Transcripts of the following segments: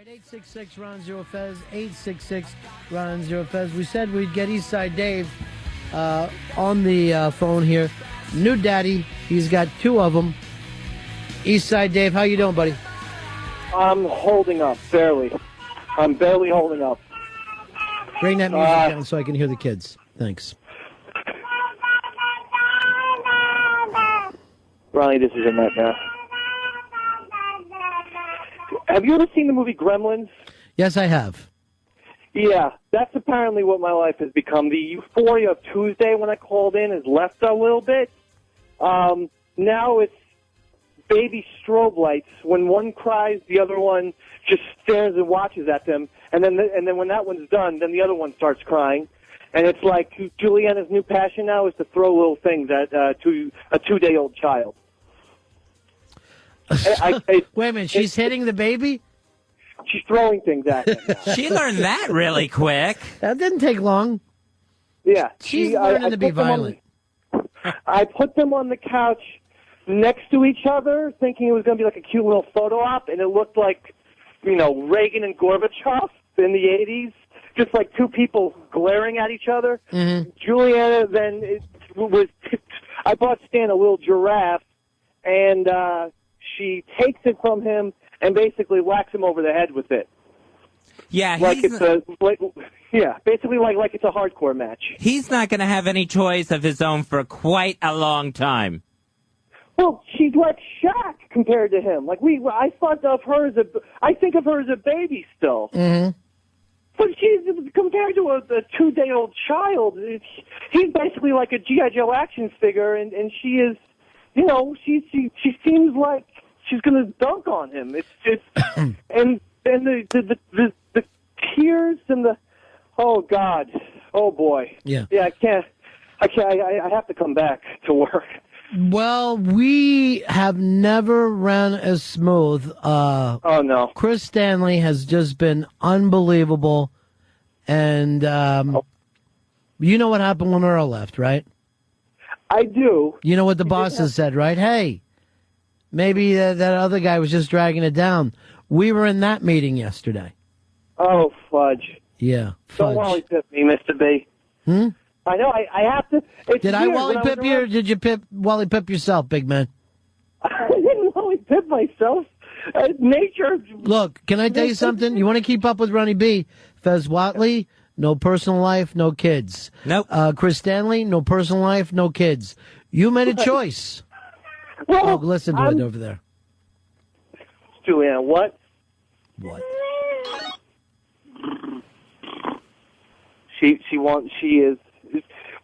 right, 866 Ron Zero Fez, 866 Ron Zero Fez. We said we'd get Eastside Dave on the phone here. New daddy, he's got two of them. Eastside Dave, how you doing, buddy? I'm holding up, barely. I'm barely holding up. Bring that music down so I can hear the kids. Thanks. Ronnie, this is a nightmare. Have you ever seen the movie Gremlins? Yes, I have. Yeah, that's apparently what my life has become. The euphoria of Tuesday when I called in has left a little bit. Now it's baby strobe lights. When one cries, the other one just stares and watches at them. And then when that one's done, then the other one starts crying. And it's like Juliana's new passion now is to throw little things at to a 2-day-old child. Wait a minute, she's hitting the baby? She's throwing things at him. She learned that really quick. That didn't take long. Yeah. She's learning to be violent. I put them on the couch next to each other, thinking it was going to be like a cute little photo op, and it looked like, Reagan and Gorbachev in the 80s, just like two people glaring at each other. Mm-hmm. Juliana then I bought Stan a little giraffe, and she takes it from him and basically whacks him over the head with it. Yeah, basically like it's a hardcore match. He's not going to have any toys of his own for quite a long time. Well, she's like Shaq compared to him. I think of her as a baby still. Mm-hmm. But she's compared to a 2-day-old child. He's basically like a G.I. Joe action figure, and she is, she seems like she's going to dunk on him. It's just, and the tears and oh God, oh boy. Yeah. Yeah, I can't. I have to come back to work. Well, we have never ran as smooth. Oh, no. Chris Stanley has just been unbelievable. And you know what happened when Earl left, right? I do. You know what the bosses said, right? Hey, maybe that other guy was just dragging it down. We were in that meeting yesterday. Oh, fudge. Yeah, Don't fudge. Wally Pip me, Mr. B. I know, I have to. Did I Wally Pip you, or did you Wally Pip yourself, big man? I didn't Wally Pip myself. Nature. Look, can I tell you something? You want to keep up with Ronnie B? Fez Whatley, no personal life, no kids. Nope. Chris Stanley, no personal life, no kids. You made a choice. Well, listen to it over there. Juliana, what? What? She is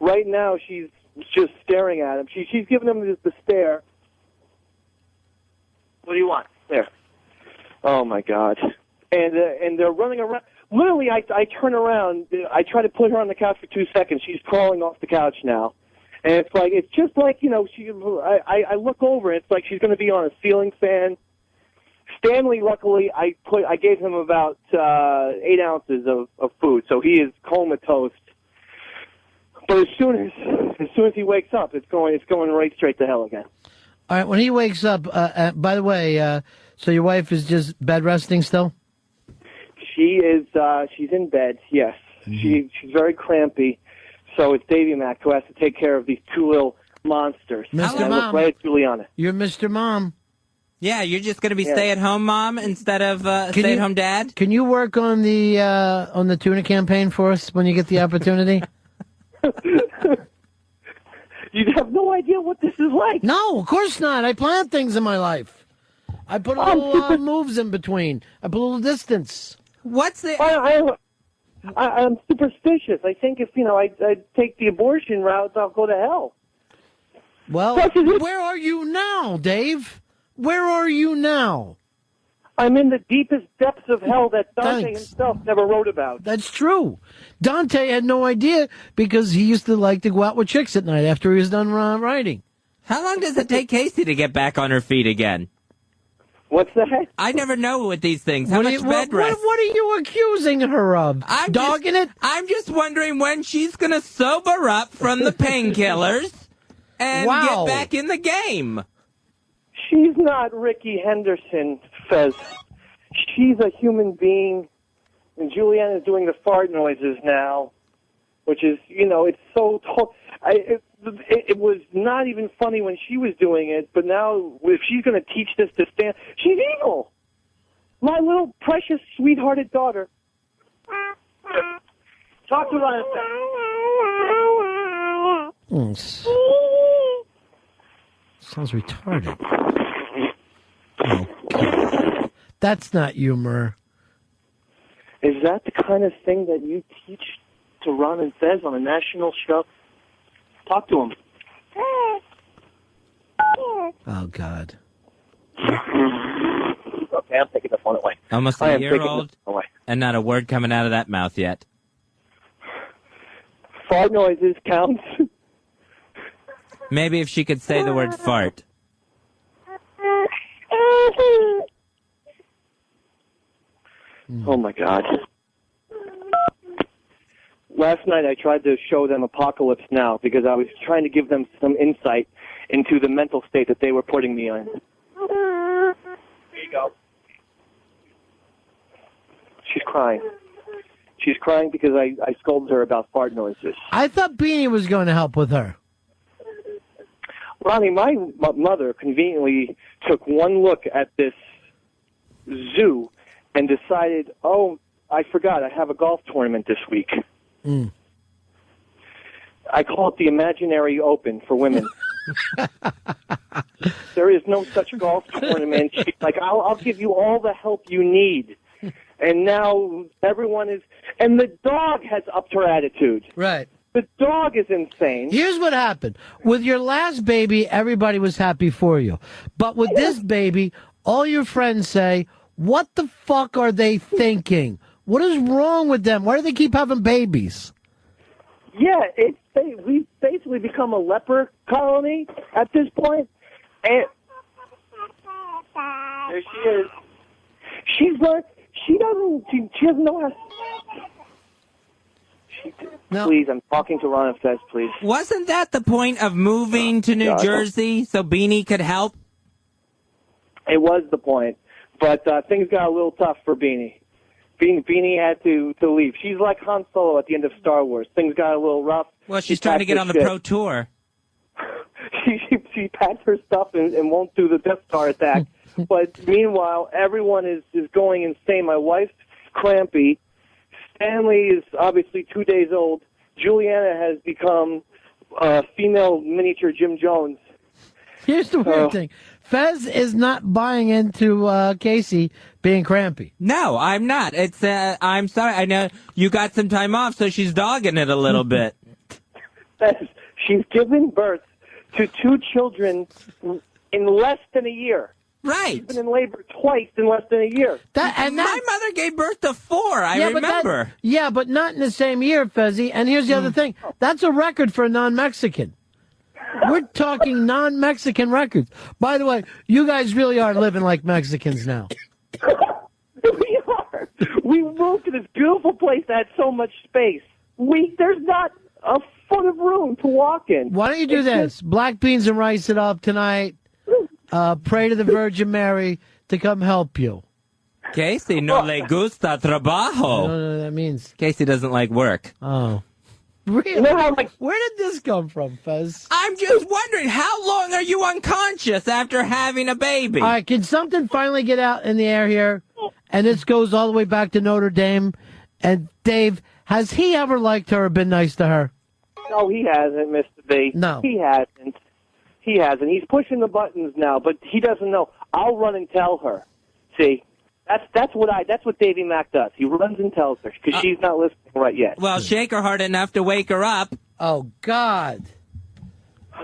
right now. She's just staring at him. She's giving him the stare. What do you want? There. Oh my God! And they're running around. Literally, I turn around. I try to put her on the couch for 2 seconds. She's crawling off the couch now, and it's just like I look over. It's like she's going to be on a ceiling fan. Stanley, luckily, I gave him about 8 ounces of food, so he is comatose. But as soon as he wakes up, it's going right straight to hell again. All right, when he wakes up, by the way, so your wife is just bed resting still? She is. She's in bed. Yes, she's very crampy. So it's Davy Mac who has to take care of these two little monsters. Mr. I Mom, look right at Juliana. You're Mr. Mom. Yeah, you're just going to be stay-at-home mom instead of stay-at-home dad? Can you work on the tuna campaign for us when you get the opportunity? You have no idea what this is like. No, of course not. I plan things in my life. I put a little moves in between. I put a little distance. What's the... I'm superstitious. I think if, I take the abortion route, I'll go to hell. Well, where are you now, Dave? Where are you now? I'm in the deepest depths of hell that Dante himself never wrote about. That's true. Dante had no idea because he used to like to go out with chicks at night after he was done writing. How long does it take Casey to get back on her feet again? What's that? I never know with these things. How much bed rest? What are you accusing her of? Dogging it? I'm just wondering when she's going to sober up from the painkillers and get back in the game. She's not Ricky Henderson, Fez. she's a human being, and Julianne is doing the fart noises now, which is, it's so... It was not even funny when she was doing it, but now if she's going to teach this to Stan, she's evil. My little precious, sweethearted daughter. Talk to her on a second. Sounds retarded. Oh, God. That's not humor. Is that the kind of thing that you teach to Ron and Fez on a national show? Talk to him. Oh, God. Okay, I'm taking the phone away. Almost a year old, and not a word coming out of that mouth yet. Fart noises count. Maybe if she could say the word fart. Oh, my God. Last night I tried to show them Apocalypse Now because I was trying to give them some insight into the mental state that they were putting me in. There you go. She's crying. She's crying because I scolded her about fart noises. I thought Beanie was going to help with her. Ronnie, my mother conveniently took one look at this zoo and decided, oh, I forgot, I have a golf tournament this week. Mm. I call it the Imaginary Open for women. There is no such golf tournament. She's like, I'll give you all the help you need. And now everyone is... And the dog has upped her attitude. Right. The dog is insane. Here's what happened. With your last baby, everybody was happy for you. But with this baby, all your friends say, what the fuck are they thinking? What is wrong with them? Why do they keep having babies? Yeah, we've basically become a leper colony at this point. And there she is. She doesn't know how. No. Please, I'm talking to Ron and Fez, please. Wasn't that the point of moving to New Jersey so Beanie could help? It was the point, but things got a little tough for Beanie. Beanie had to leave. She's like Han Solo at the end of Star Wars. Things got a little rough. Well, she's trying to get on the pro tour. She packed her stuff and won't do the Death Star attack. But meanwhile, everyone is going insane. My wife's crampy. Stanley is obviously 2 days old. Juliana has become female miniature Jim Jones. Here's the weird thing. Fez is not buying into Casey being crampy. No, I'm not. It's I'm sorry. I know you got some time off, so she's dogging it a little bit. She's given birth to 2 children in less than a year. Right. She's been in labor twice in less than a year. My mother gave birth to 4. I remember. But not in the same year, Fezzy. And here's the other thing. That's a record for a non-Mexican. We're talking non-Mexican records. By the way, you guys really are living like Mexicans now. We are. We moved to this beautiful place that had so much space. There's not a foot of room to walk in. Why don't you do this? Black beans and rice it up tonight. Pray to the Virgin Mary to come help you. Casey no le gusta trabajo. I don't know what that means. Casey doesn't like work. Oh. Really? Where did this come from, Fez? I'm just wondering, how long are you unconscious after having a baby? All right, can something finally get out in the air here? And this goes all the way back to Notre Dame. And Dave, has he ever liked her or been nice to her? No, he hasn't, Mr. B. No. He hasn't. He hasn't. He's pushing the buttons now, but he doesn't know. I'll run and tell her. See? That's what Davy Mack does. He runs and tells her because she's not listening right yet. Well, shake her hard enough to wake her up. Oh, God.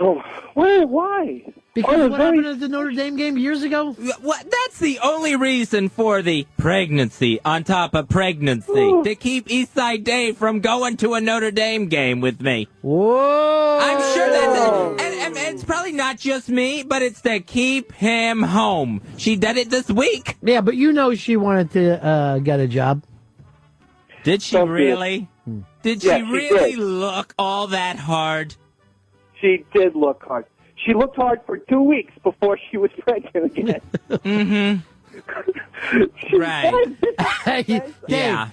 Oh, why? Because what happened at the Notre Dame game years ago? That's the only reason for the pregnancy on top of pregnancy. To keep Eastside Dave from going to a Notre Dame game with me. Whoa! I'm sure that's it. And it's probably not just me, but it's to keep him home. She did it this week. Yeah, but you know she wanted to get a job. Did she really? Did she really did. look all that hard? She did look hard. She looked hard for 2 weeks before she was pregnant again. Mm-hmm. Right. Hey, Dave, Yeah.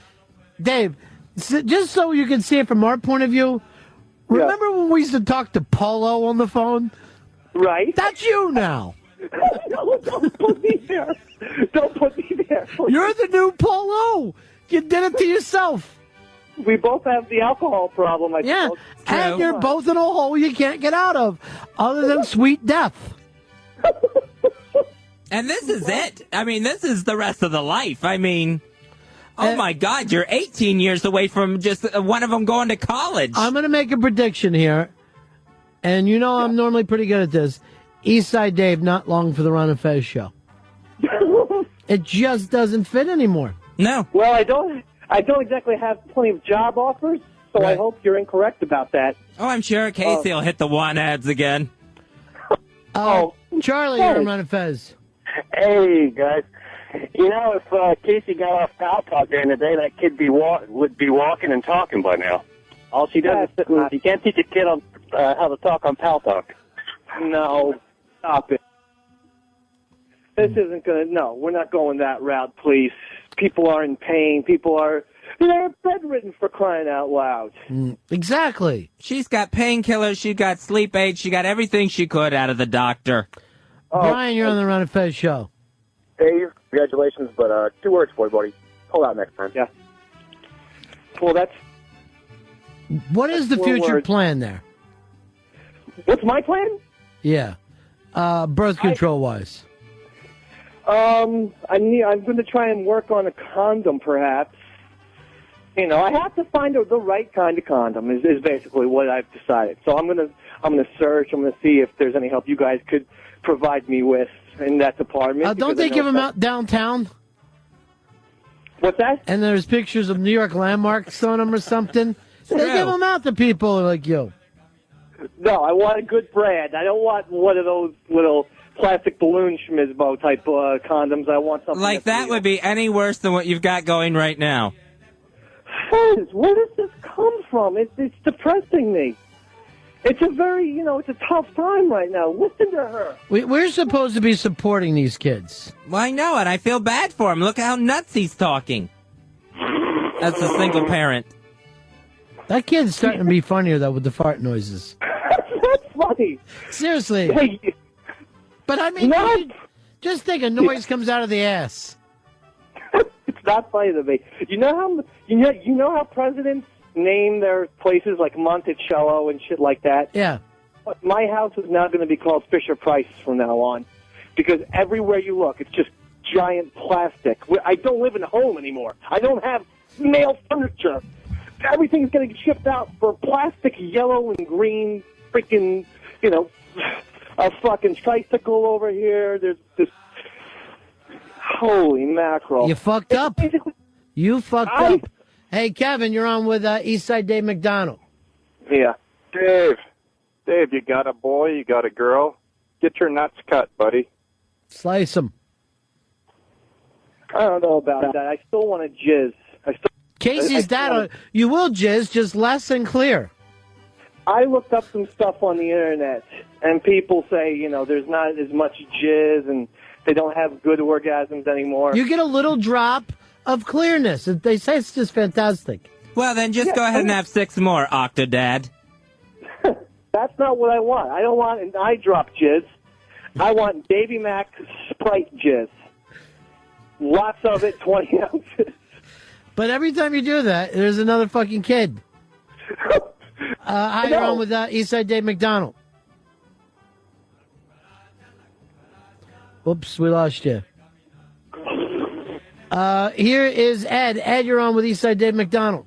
Dave, just so you can see it from our point of view, remember when we used to talk to Polo on the phone? Right? That's you now. No, don't put me there. Don't put me there. You're the new Polo. You did it to yourself. We both have the alcohol problem, I Yeah, suppose. and you're both in a hole you can't get out of, other than sweet death. And this is it. I mean, this is the rest of the life. I mean, oh my God, you're 18 years away from just one of them going to college. I'm going to make a prediction here, and you know I'm normally pretty good at this. Eastside Dave, not long for the Ron and Fez show. It just doesn't fit anymore. No. Well, I don't exactly have plenty of job offers, so I hope you're incorrect about that. Oh, I'm sure Casey will hit the one ads again. Charlie, you're on Ron and Fez. Hey, guys. You know, if Casey got off Pal Talk during the day, that kid would be walking and talking by now. All she does is sit and you can't teach a kid on how to talk on Pal Talk. No, stop it. This isn't going to, no, we're not going that route, please. People are in pain. They're bedridden for crying out loud. Exactly. She's got painkillers. She got sleep aids. She got everything she could out of the doctor. Brian, you're on the Ron and Fez show. Dave, congratulations, but 2 words for you, buddy. Hold out next time. Yeah. Well, What is the That's 4 future words. plan there? What's my plan? Yeah. Birth control wise. I'm going to try and work on a condom, perhaps. You know, I have to find the right kind of condom. Is basically what I've decided. So I'm gonna search. I'm gonna see if there's any help you guys could provide me with in that department. Don't they give them out downtown? What's that? And there's pictures of New York landmarks on them or something. They give them out to people like you. No, I want a good brand. I don't want one of those little plastic balloon schmizmo type condoms. I want something Like that would be any worse than what you've got going right now. Fez, where does this come from? It's depressing me. It's a very, it's a tough time right now. Listen to her. We're supposed to be supporting these kids. Well, I know, and I feel bad for him. Look how nuts he's talking. That's a single parent. That kid's starting to be funnier, though, with the fart noises. That's funny. Seriously. Hey, but I mean, just think a noise comes out of the ass. It's not funny to me. You know how presidents name their places like Monticello and shit like that? Yeah. My house is now going to be called Fisher Price from now on, because everywhere you look, it's just giant plastic. I don't live in a home anymore. I don't have male furniture. Everything's getting shipped out for plastic yellow and green freaking, a fucking tricycle over here. There's this. Holy mackerel. You fucked up. You fucked up. Hey, Kevin, you're on with Eastside Dave McDonald. Yeah. Dave, you got a boy, you got a girl. Get your nuts cut, buddy. Slice them. I don't know about that. I still want to jizz. Casey's dad, you will jizz, just less and clear. I looked up some stuff on the internet, and people say, there's not as much jizz, and they don't have good orgasms anymore. You get a little drop of clearness. They say it's just fantastic. Well, then just go ahead and have 6 more, Octodad. That's not what I want. I don't want an eye drop jizz. I want Davy Mac Sprite jizz. Lots of it, 20 ounces. But every time you do that, there's another fucking kid. Hi, you're on with Eastside Dave McDonald. Oops, we lost you. Here is Ed. Ed, you're on with Eastside Dave McDonald.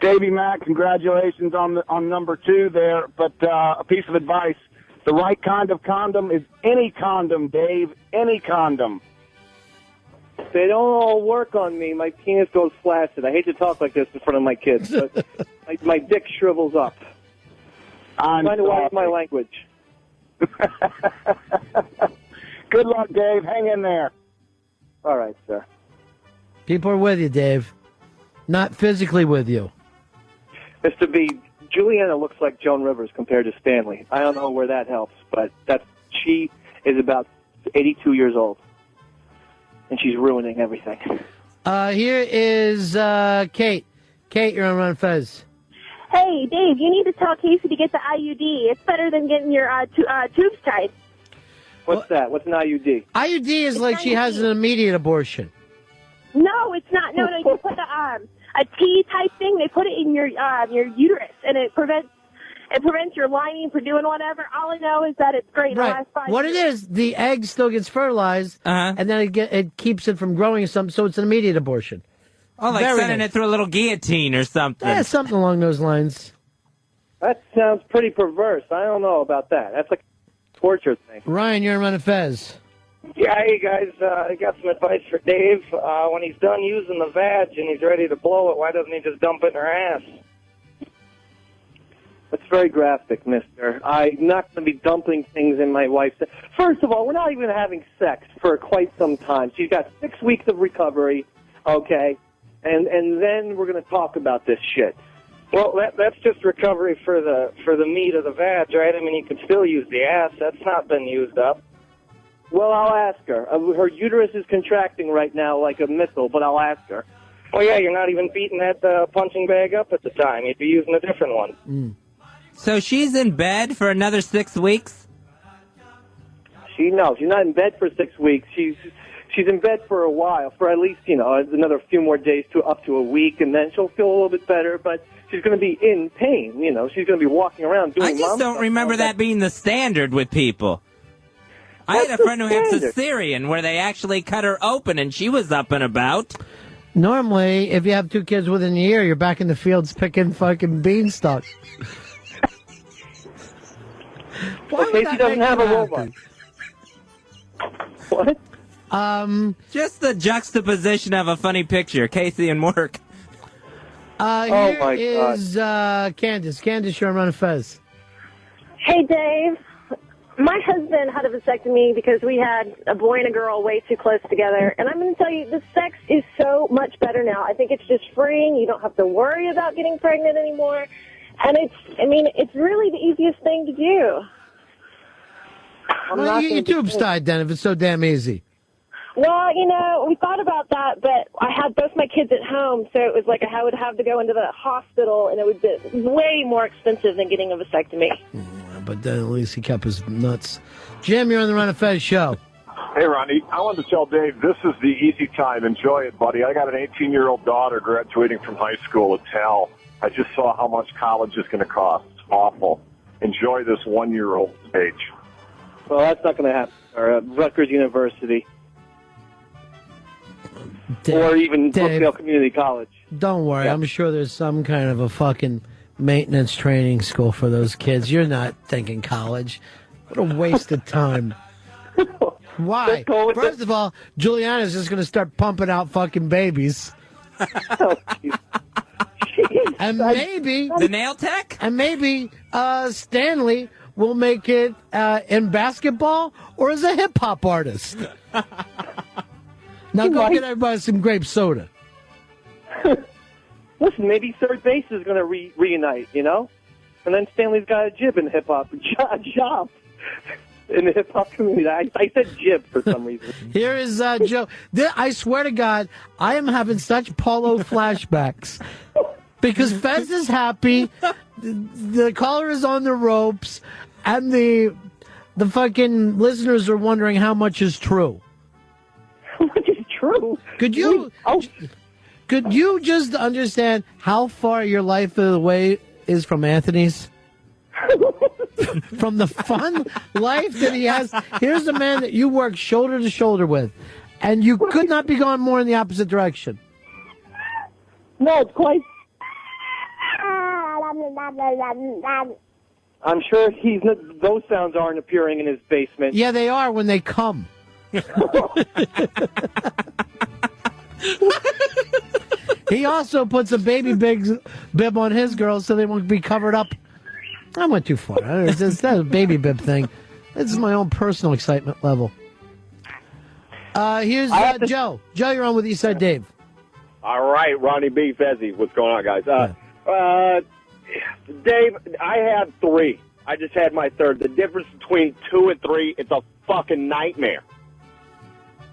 Davey Mac, congratulations on number 2 there. But a piece of advice: the right kind of condom is any condom, Dave. Any condom. They don't all work on me. My penis goes flaccid. I hate to talk like this in front of my kids, but my dick shrivels up. I'm trying to watch my language. Good luck, Dave. Hang in there. All right, sir. People are with you, Dave. Not physically with you. Mr. B, Juliana looks like Joan Rivers compared to Stanley. I don't know where that helps, but she is about 82 years old. and she's ruining everything. Here is Kate. Kate, you're on Run Fez. Hey, Dave, you need to tell Casey to get the IUD. It's better than getting your tubes tied. What's that? What's an IUD? IUD is like she has an immediate abortion. No, it's not. No, you put a T type thing. They put it in your uterus, and it prevents your lining from doing whatever. All I know is that it's great. Right. The last 5 What years. it is, the egg still gets fertilized, and then it keeps it from growing or something, so it's an immediate abortion. Oh, like Very sending nice. it through a little guillotine or something. Yeah, something along those lines. That sounds pretty perverse. I don't know about that. That's like a torture thing. Ryan, you're on Run Fez. Yeah, hey guys, I got some advice for Dave. When he's done using the vag and he's ready to blow it, why doesn't he just dump it in her ass? That's very graphic, mister. I'm not going to be dumping things in my wife's... First of all, we're not even having sex for quite some time. She's got 6 weeks of recovery, okay? And then we're going to talk about this shit. Well, that's just recovery for the meat of the vag, right? I mean, you could still use the ass. That's not been used up. Well, I'll ask her. Her uterus is contracting right now like a missile, but I'll ask her. Well, yeah, you're not even beating that punching bag up at the time. You'd be using a different one. So she's in bed for another 6 weeks? She's not in bed for 6 weeks. She's in bed for a while, for at least, another few more days to up to a week, and then she'll feel a little bit better, but she's going to be in pain. She's going to be walking around doing I just don't remember that being the standard with people. I had a friend who had cesarean where they actually cut her open and she was up and about. Normally, if you have 2 kids within a year, you're back in the fields picking fucking beanstalk. Casey doesn't have a robot. What? Just the juxtaposition of a funny picture, Casey and work. Here my is Candace. Candace, you're on Run Fez. Hey, Dave. My husband had a vasectomy because we had a boy and a girl way too close together. And I'm going to tell you, the sex is so much better now. I think it's just freeing. You don't have to worry about getting pregnant anymore. And it's really the easiest thing to do. Well, your tube's tied then if it's so damn easy. Well, we thought about that, but I had both my kids at home, so it was like I would have to go into the hospital, and it would be way more expensive than getting a vasectomy. But then at least he kept his nuts. Jim, you're on the Run of Fez show. Hey, Ronnie, I wanted to tell Dave, this is the easy time. Enjoy it, buddy. I got an 18-year-old daughter graduating from high school. It's hell. I just saw how much college is going to cost. It's awful. Enjoy this 1-year-old stage. Well, that's not going to happen. Or Rutgers University. Or even Brookdale Community College. Don't worry. Yeah. I'm sure there's some kind of a fucking maintenance training school for those kids. You're not thinking college. What a waste of time. Why? First of all, Juliana's just going to start pumping out fucking babies. And maybe... The nail tech? And maybe Stanley will make it in basketball or as a hip-hop artist. Now go get everybody some grape soda. Listen, maybe third base is going to reunite, And then Stanley's got a jib in hip-hop. Job in the hip-hop community. I said jib for some reason. Here is Joe. I swear to God, I am having such Polo flashbacks. Because Fez is happy, the caller is on the ropes, and the fucking listeners are wondering how much is true. How much is true? Could you just understand how far your life away is from Anthony's? From the fun life that he has. Here's a man that you work shoulder to shoulder with, and you could not be going more in the opposite direction. No, it's quite... I'm sure those sounds aren't appearing in his basement. Yeah, they are when they come. He also puts a baby bib on his girls so they won't be covered up. I went too far. It's not a baby bib thing. This is my own personal excitement level. Here's Joe. Joe, you're on with Eastside Dave. All right, Ronnie B. Fezzi. What's going on, guys? Dave, I had 3. I just had my third. The difference between 2 and 3, it's a fucking nightmare.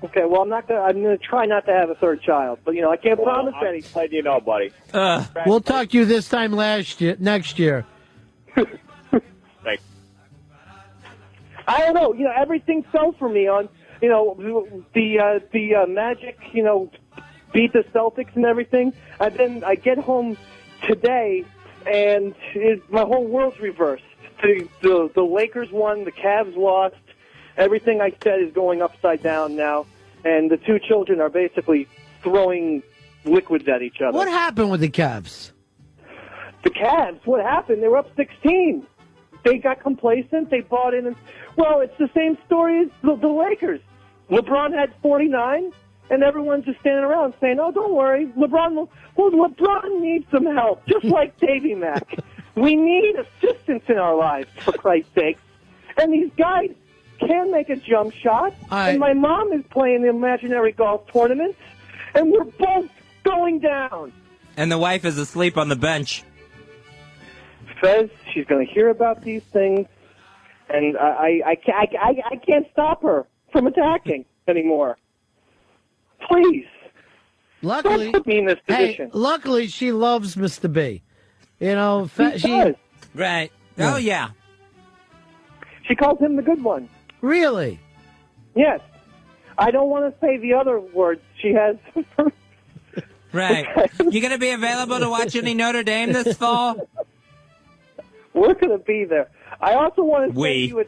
Okay, well, I'm gonna try not to have a third child, but I can't promise anything. How do you know, buddy? We'll talk to you this time next year. Thanks. I don't know. Everything fell for me on the Magic. Beat the Celtics and everything. And then I get home today, and my whole world's reversed. The Lakers won, the Cavs lost. Everything I said is going upside down now, and the two children are basically throwing liquids at each other. What happened with the Cavs? The Cavs, what happened? They were up 16. They got complacent. They bought in. Well, it's the same story as the Lakers. LeBron had 49, and everyone's just standing around saying, oh, don't worry. LeBron needs some help, just like Davey Mack. We need assistance in our lives, for Christ's sake. And these guys can make a jump shot, and my mom is playing the imaginary golf tournament, and we're both going down. And the wife is asleep on the bench. Fez, she's going to hear about these things, and I can't stop her from attacking anymore. Please, luckily, don't put me in this position. Hey, luckily, she loves Mr. B. She does. Right. Oh, yeah. She calls him the good one. Really? Yes. I don't want to say the other words she has. Right. You going to be available to watch any Notre Dame this fall? We're going to be there. I also want to send you a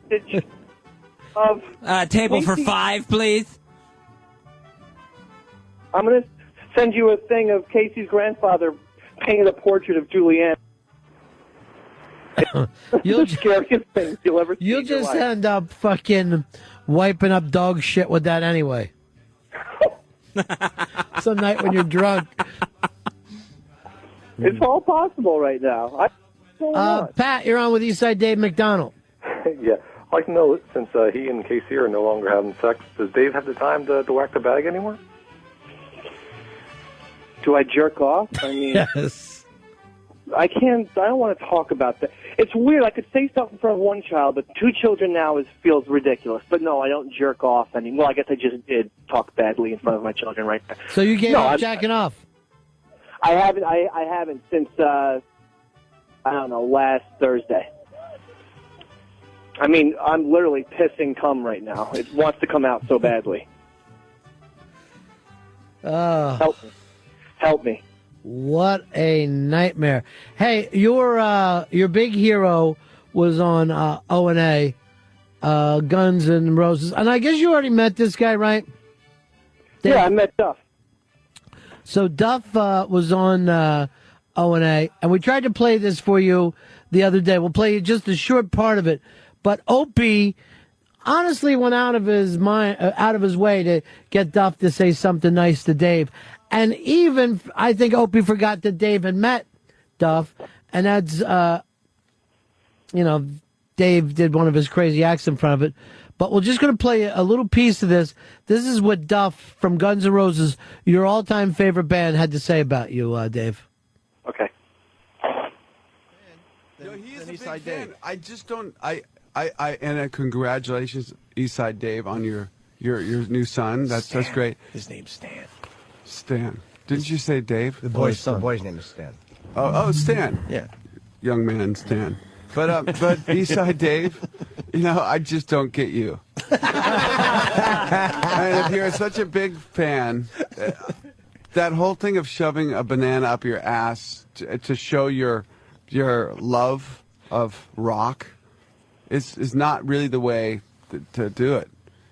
message of... table for 5, please. I'm going to send you a thing of Casey's grandfather painted a portrait of Julianne. You'll the scariest thing you'll ever see. You'll just end up fucking wiping up dog shit with that anyway. Some night when you're drunk. It's all possible right now. Pat, you're on with Eastside Dave McDonald. Yeah. I'd like to know, since he and Casey are no longer having sex, does Dave have the time to whack the bag anymore? Do I jerk off? I mean... Yes. I don't want to talk about that. It's weird. I could say stuff in front of one child, but 2 children now feels ridiculous. But no, I don't jerk off anymore. Well, I guess I just did talk badly in front of my children right there. So you gave up jacking off? I haven't. I haven't since I don't know, last Thursday. I mean, I'm literally pissing cum right now. It wants to come out so badly. Help me! Help me! What a nightmare. Hey, your big hero was on O&A, Guns N' Roses. And I guess you already met this guy, right? Yeah, I met Duff. So Duff was on O&A, and we tried to play this for you the other day. We'll play you just a short part of it. But Opie honestly went out of his way to get Duff to say something nice to Dave. And even, I think Opie forgot that Dave had met Duff. And that's, Dave did one of his crazy acts in front of it. But we're just going to play a little piece of this. This is what Duff from Guns N' Roses, your all-time favorite band, had to say about you, Dave. Okay. He is a big fan. I just don't, and congratulations, Eastside Dave, on your new son. That's great. His name's Stan. Stan. Didn't you say Dave? The boy's name is Stan. Oh, Stan. Yeah. Young man, Stan. But Eastside Dave, I just don't get you. And if you're such a big fan, that whole thing of shoving a banana up your ass to show your love of rock is not really the way to do it.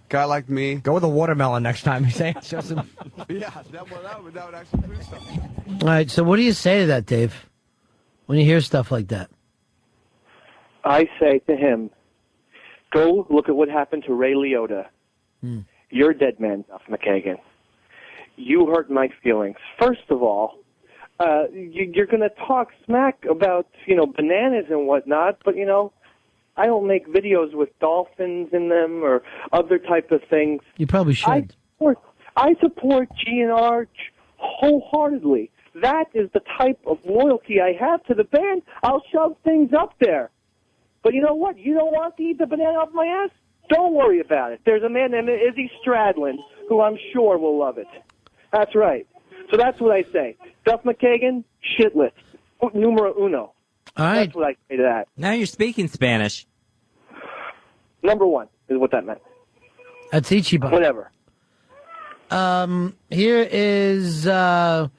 Guy like me, go with a watermelon next time. You say shows him. Yeah, that would actually prove something. All right, so what do you say to that, Dave, when you hear stuff like that? I say to him, go look at what happened to Ray Liotta. You're a dead man, Duff McKagan. You hurt my feelings. First of all, you're going to talk smack about, bananas and whatnot, but, I don't make videos with dolphins in them or other type of things. You probably should. I support GNR wholeheartedly. That is the type of loyalty I have to the band. I'll shove things up there. But you know what? You don't want to eat the banana off my ass? Don't worry about it. There's a man named Izzy Stradlin who I'm sure will love it. That's right. So that's what I say. Duff McKagan, shitless. Numero uno. All right. That's what I say to that. Now you're speaking Spanish. Number one is what that meant. That's Ichiban. Whatever. Here is, let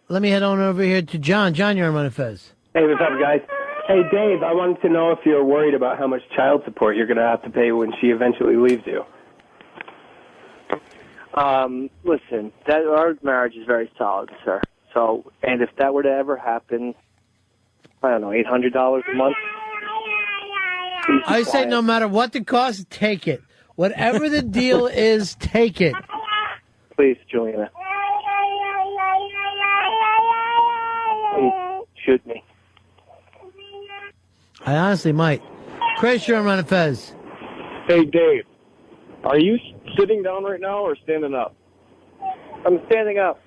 me head on over here to John. John, you're on Run and Fez. Hey, what's up, guys? Hey, Dave, I wanted to know if you're worried about how much child support you're going to have to pay when she eventually leaves you. Listen, our marriage is very solid, sir. So, and if that were to ever happen, I don't know, $800 a month. I say no matter what the cost, take it. Whatever the deal is, take it. Please, Juliana. Please, shoot me. I honestly might. Chris, you're on Run and Fez. Hey, Dave, are you sitting down right now or standing up? I'm standing up.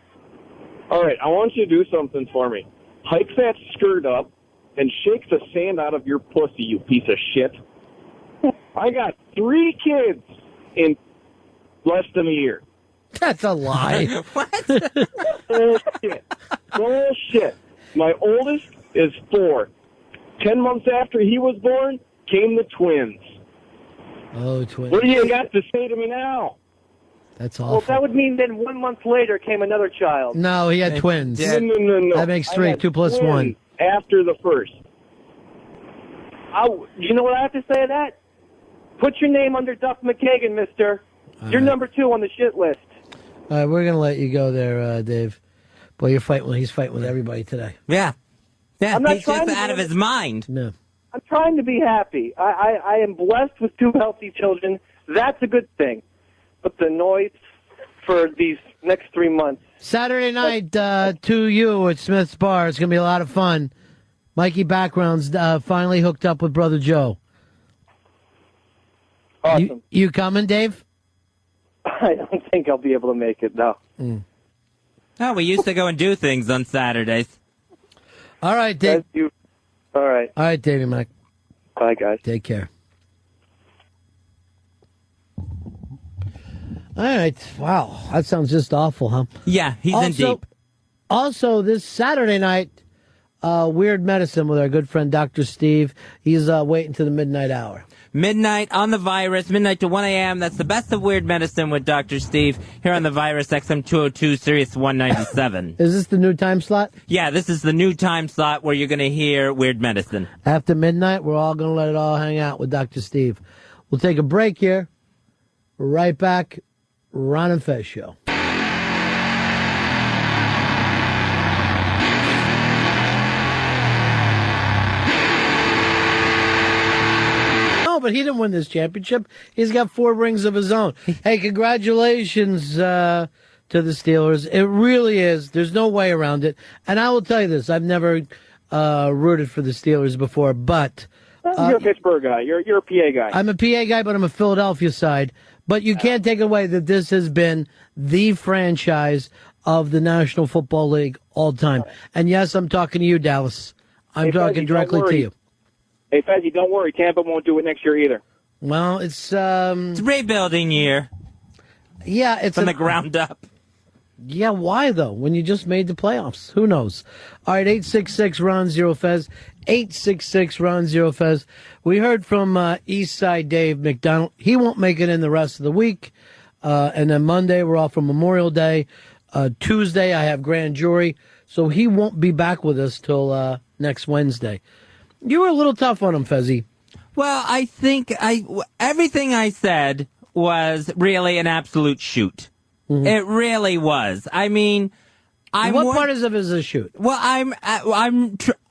All right, I want you to do something for me. Hike that skirt up and shake the sand out of your pussy, you piece of shit. I got 3 kids in less than a year. That's a lie. What? Bullshit. Bullshit. My oldest is 4. 10 months after he was born came the twins. Oh, twins. What do you got to say to me now? That's Well, awful. that would mean then 1 month later came another child. No, he had twins. No. That makes I 3, had 2 plus twins 1. After the first. You know what I have to say to that? Put your name under Duff McKagan, mister. You're number 2 on the shit list. All right, we're going to let you go there, Dave. Boy, he's fighting with everybody today. Yeah. Yeah, I'm not he's just trying to out of his mind. No. I'm trying to be happy. I am blessed with 2 healthy children. That's a good thing. But the noise for these next 3 months. Saturday night, 2U at Smith's Bar. It's going to be a lot of fun. Mikey Background's finally hooked up with Brother Joe. Awesome. You coming, Dave? I don't think I'll be able to make it, no. Oh, we used to go and do things on Saturdays. All right, Dave. All right. All right, Davey Mac. Bye, guys. Take care. All right. Wow. That sounds just awful, huh? Yeah, he's in deep. Also, this Saturday night, Weird Medicine with our good friend Dr. Steve. He's waiting to the midnight hour. Midnight on the Virus, midnight to 1 a.m. That's the best of Weird Medicine with Dr. Steve here on the Virus, XM 202, Sirius 197. Is this the new time slot? Yeah, this is the new time slot where you're going to hear Weird Medicine. After midnight, we're all going to let it all hang out with Dr. Steve. We'll take a break here. We're right back. Ron and Fez Show. No, but he didn't win this championship. He's got 4 rings of his own. Hey, congratulations to the Steelers. It really is. There's no way around it. And I will tell you this. I've never rooted for the Steelers before, but... you're a Pittsburgh guy. You're a PA guy. I'm a PA guy, but I'm a Philadelphia side. But you can't take away that this has been the franchise of the National Football League all time. And yes, I'm talking to you, Dallas. I'm talking directly to you. Hey, Fezzy, don't worry. Tampa won't do it next year either. Well, it's rebuilding year. Yeah, it's from the ground up. Yeah, why though? When you just made the playoffs, who knows? All right, 866-RON-0-FEZ, 866-RON-0-FEZ. We heard from Eastside Dave McDonald. He won't make it in the rest of the week, and then Monday we're off for Memorial Day. Tuesday I have grand jury, so he won't be back with us till next Wednesday. You were a little tough on him, Fezzy. Well, I think everything I said was really an absolute shoot. Mm-hmm. It really was. I mean, what part of it is a shoot? Well, I'm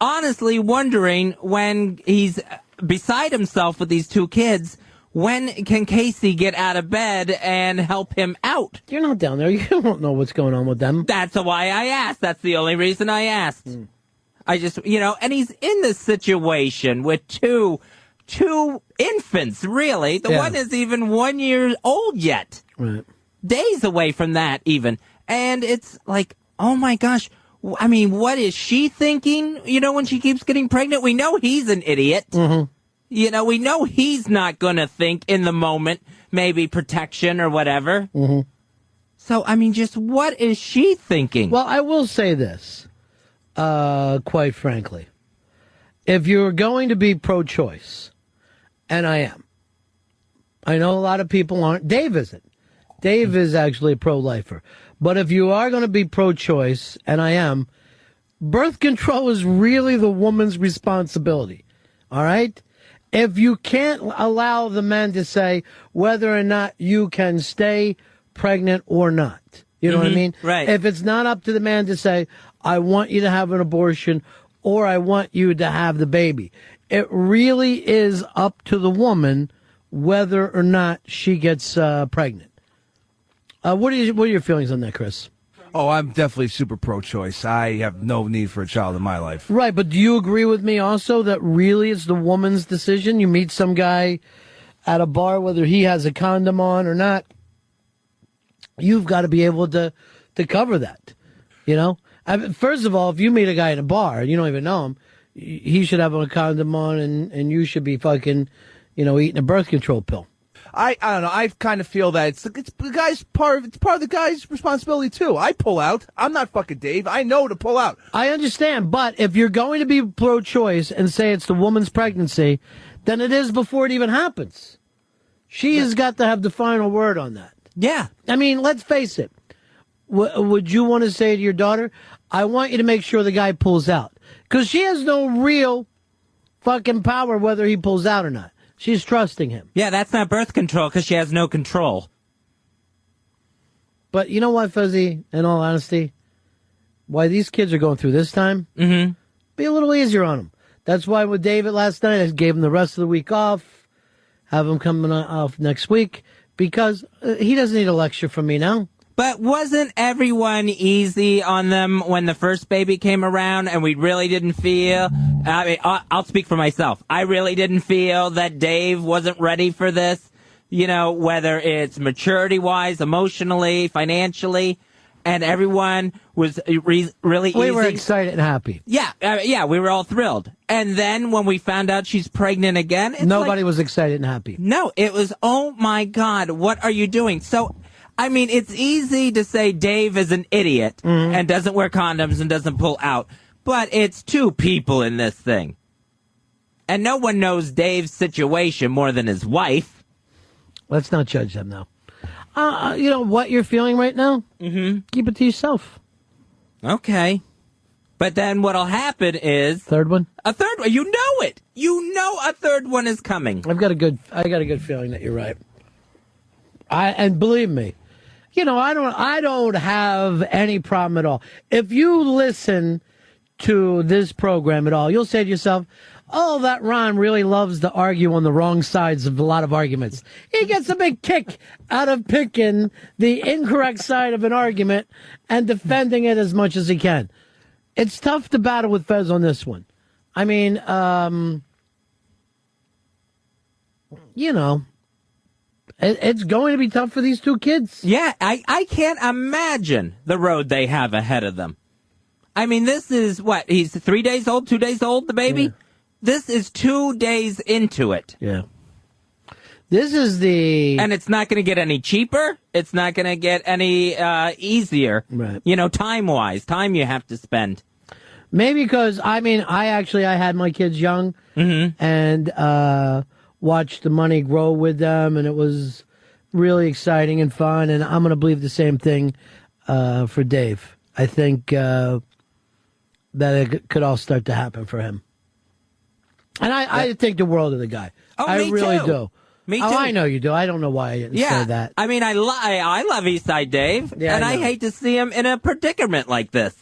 honestly wondering when he's beside himself with these 2 kids. When can Casey get out of bed and help him out? You're not down there. You don't know what's going on with them. That's why I asked. That's the only reason I asked. I just, and he's in this situation with two infants, really. The one is even 1 year old yet. Right. Days away from that, even. And it's like, oh my gosh. I mean, what is she thinking, when she keeps getting pregnant? We know he's an idiot. Mm-hmm. You know, we know he's not going to think in the moment, maybe protection or whatever. Mm-hmm. So, I mean, just what is she thinking? Well, I will say this, quite frankly. If you're going to be pro-choice, and I am, I know a lot of people aren't. Dave isn't. Dave is actually a pro-lifer. But if you are going to be pro-choice, and I am, birth control is really the woman's responsibility. All right? If you can't allow the men to say whether or not you can stay pregnant or not, you know what I mean? Right. If it's not up to the man to say, I want you to have an abortion or I want you to have the baby, it really is up to the woman whether or not she gets pregnant. What are your feelings on that, Chris? Oh, I'm definitely super pro-choice. I have no need for a child in my life. Right, but do you agree with me also that really it's the woman's decision? You meet some guy at a bar, whether he has a condom on or not, you've got to be able to cover that, you know? First of all, if you meet a guy at a bar and you don't even know him, he should have a condom on and you should be fucking, eating a birth control pill. I don't know. I kind of feel that it's the guy's it's part of the guy's responsibility too. I pull out. I'm not fucking Dave. I know to pull out. I understand, but if you're going to be pro-choice and say it's the woman's pregnancy, then it is before it even happens. She has got to have the final word on that. Yeah. I mean, let's face it. Would you want to say to your daughter, I want you to make sure the guy pulls out? Because she has no real fucking power whether he pulls out or not. She's trusting him. Yeah, that's not birth control because she has no control. But you know what, Fuzzy, in all honesty, why these kids are going through this time, be a little easier on them. That's why with David last night, I gave him the rest of the week off, have him coming off next week, because he doesn't need a lecture from me now. But wasn't everyone easy on them when the first baby came around and we really didn't feel... I mean, I'll speak for myself. I really didn't feel that Dave wasn't ready for this, whether it's maturity-wise, emotionally, financially, and everyone was really easy. We were excited and happy. Yeah, we were all thrilled. And then when we found out she's pregnant again... Nobody was excited and happy. No, it was, oh my God, what are you doing? So... I mean, it's easy to say Dave is an idiot and doesn't wear condoms and doesn't pull out, but it's two people in this thing. And no one knows Dave's situation more than his wife. Let's not judge them now. You know what you're feeling right now? Keep it to yourself. Okay. But then what'll happen is... Third one? A third one. You know it. You know a third one is coming. I got a good feeling that you're right. And believe me, I don't have any problem at all. If you listen to this program at all, you'll say to yourself, oh, that Ron really loves to argue on the wrong sides of a lot of arguments. He gets a big kick out of picking the incorrect side of an argument and defending it as much as he can. It's tough to battle with Fez on this one. I mean, it's going to be tough for these two kids. Yeah, I can't imagine the road they have ahead of them. I mean, this is what? He's 3 days old, 2 days old, the baby? Yeah. This is 2 days into it. Yeah. This is the... And it's not going to get any cheaper. It's not going to get any easier. Right. Time-wise, time you have to spend. Maybe because, I had my kids young and watched the money grow with them, and it was really exciting and fun, and I'm going to believe the same thing for Dave. I think that it could all start to happen for him. And I think the world of the guy. Oh, I really too. do. Me too. Oh, I know you do. I don't know why I didn't say that. I mean, I love Eastside Dave, and I hate to see him in a predicament like this.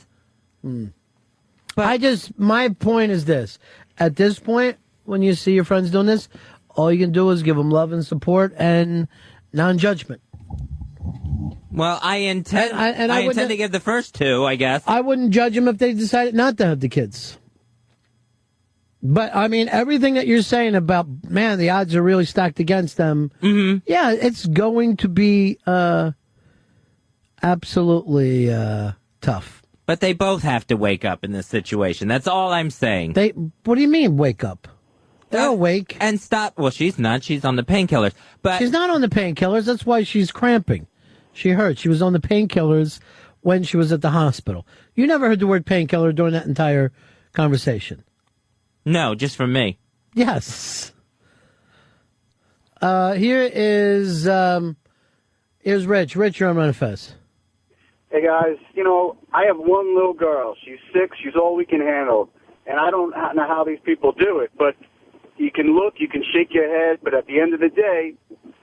But my point is this. At this point, when you see your friends doing this, all you can do is give them love and support and non-judgment. Well, I intend to give the first two, I guess. I wouldn't judge them if they decided not to have the kids. But, I mean, everything that you're saying about, man, the odds are really stacked against them. Yeah, it's going to be absolutely tough. But they both have to wake up in this situation. That's all I'm saying. What do you mean, wake up? They're awake. And stop. Well, she's not. She's on the painkillers. But She's not on the painkillers. That's why she's cramping. She hurt. She was on the painkillers when she was at the hospital. You never heard the word painkiller during that entire conversation. No, just from me. Yes. Here is Rich. Rich, you're on Run Fest. Hey, guys, I have one little girl. She's 6. She's all we can handle. And I don't know how these people do it, but you can look, you can shake your head, but at the end of the day,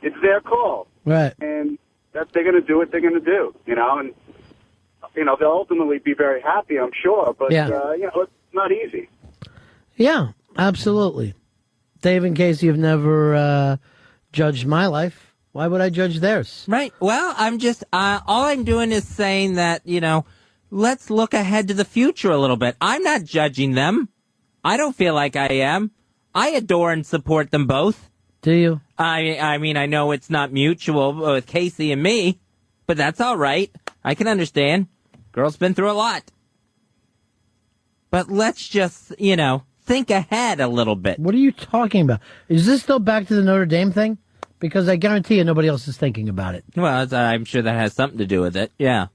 it's their call. Right. And that they're going to do what they're going to do, and, they'll ultimately be very happy, I'm sure, but, it's not easy. Yeah, absolutely. Dave and Casey have never judged my life. Why would I judge theirs? Right. Well, I'm just, all I'm doing is saying that, let's look ahead to the future a little bit. I'm not judging them. I don't feel like I am. I adore and support them both. Do you? I mean, I know it's not mutual with Casey and me, but that's all right. I can understand. Girl's been through a lot. But let's just, think ahead a little bit. What are you talking about? Is this still back to the Notre Dame thing? Because I guarantee you nobody else is thinking about it. Well, I'm sure that has something to do with it. Yeah,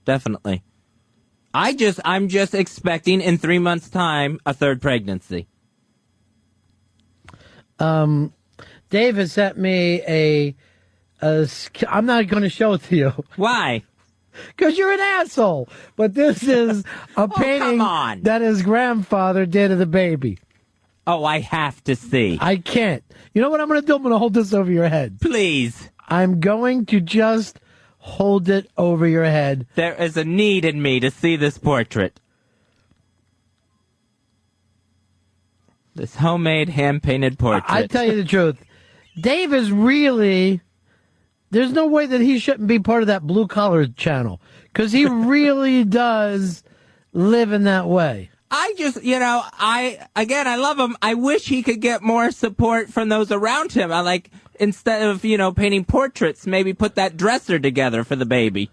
definitely. I'm just expecting in 3 months' time a third pregnancy. Dave has sent me I'm not going to show it to you. Why? Because you're an asshole. But this is a painting that his grandfather did of the baby. Oh, I have to see. I can't. You know what I'm going to do? I'm going to hold this over your head. Please. I'm going to just hold it over your head. There is a need in me to see this portrait. This homemade, hand-painted portrait. I tell you the truth. Dave is really... There's no way that he shouldn't be part of that blue-collar channel. Because he really does live in that way. I just, I love him. I wish he could get more support from those around him. Instead of, painting portraits, maybe put that dresser together for the baby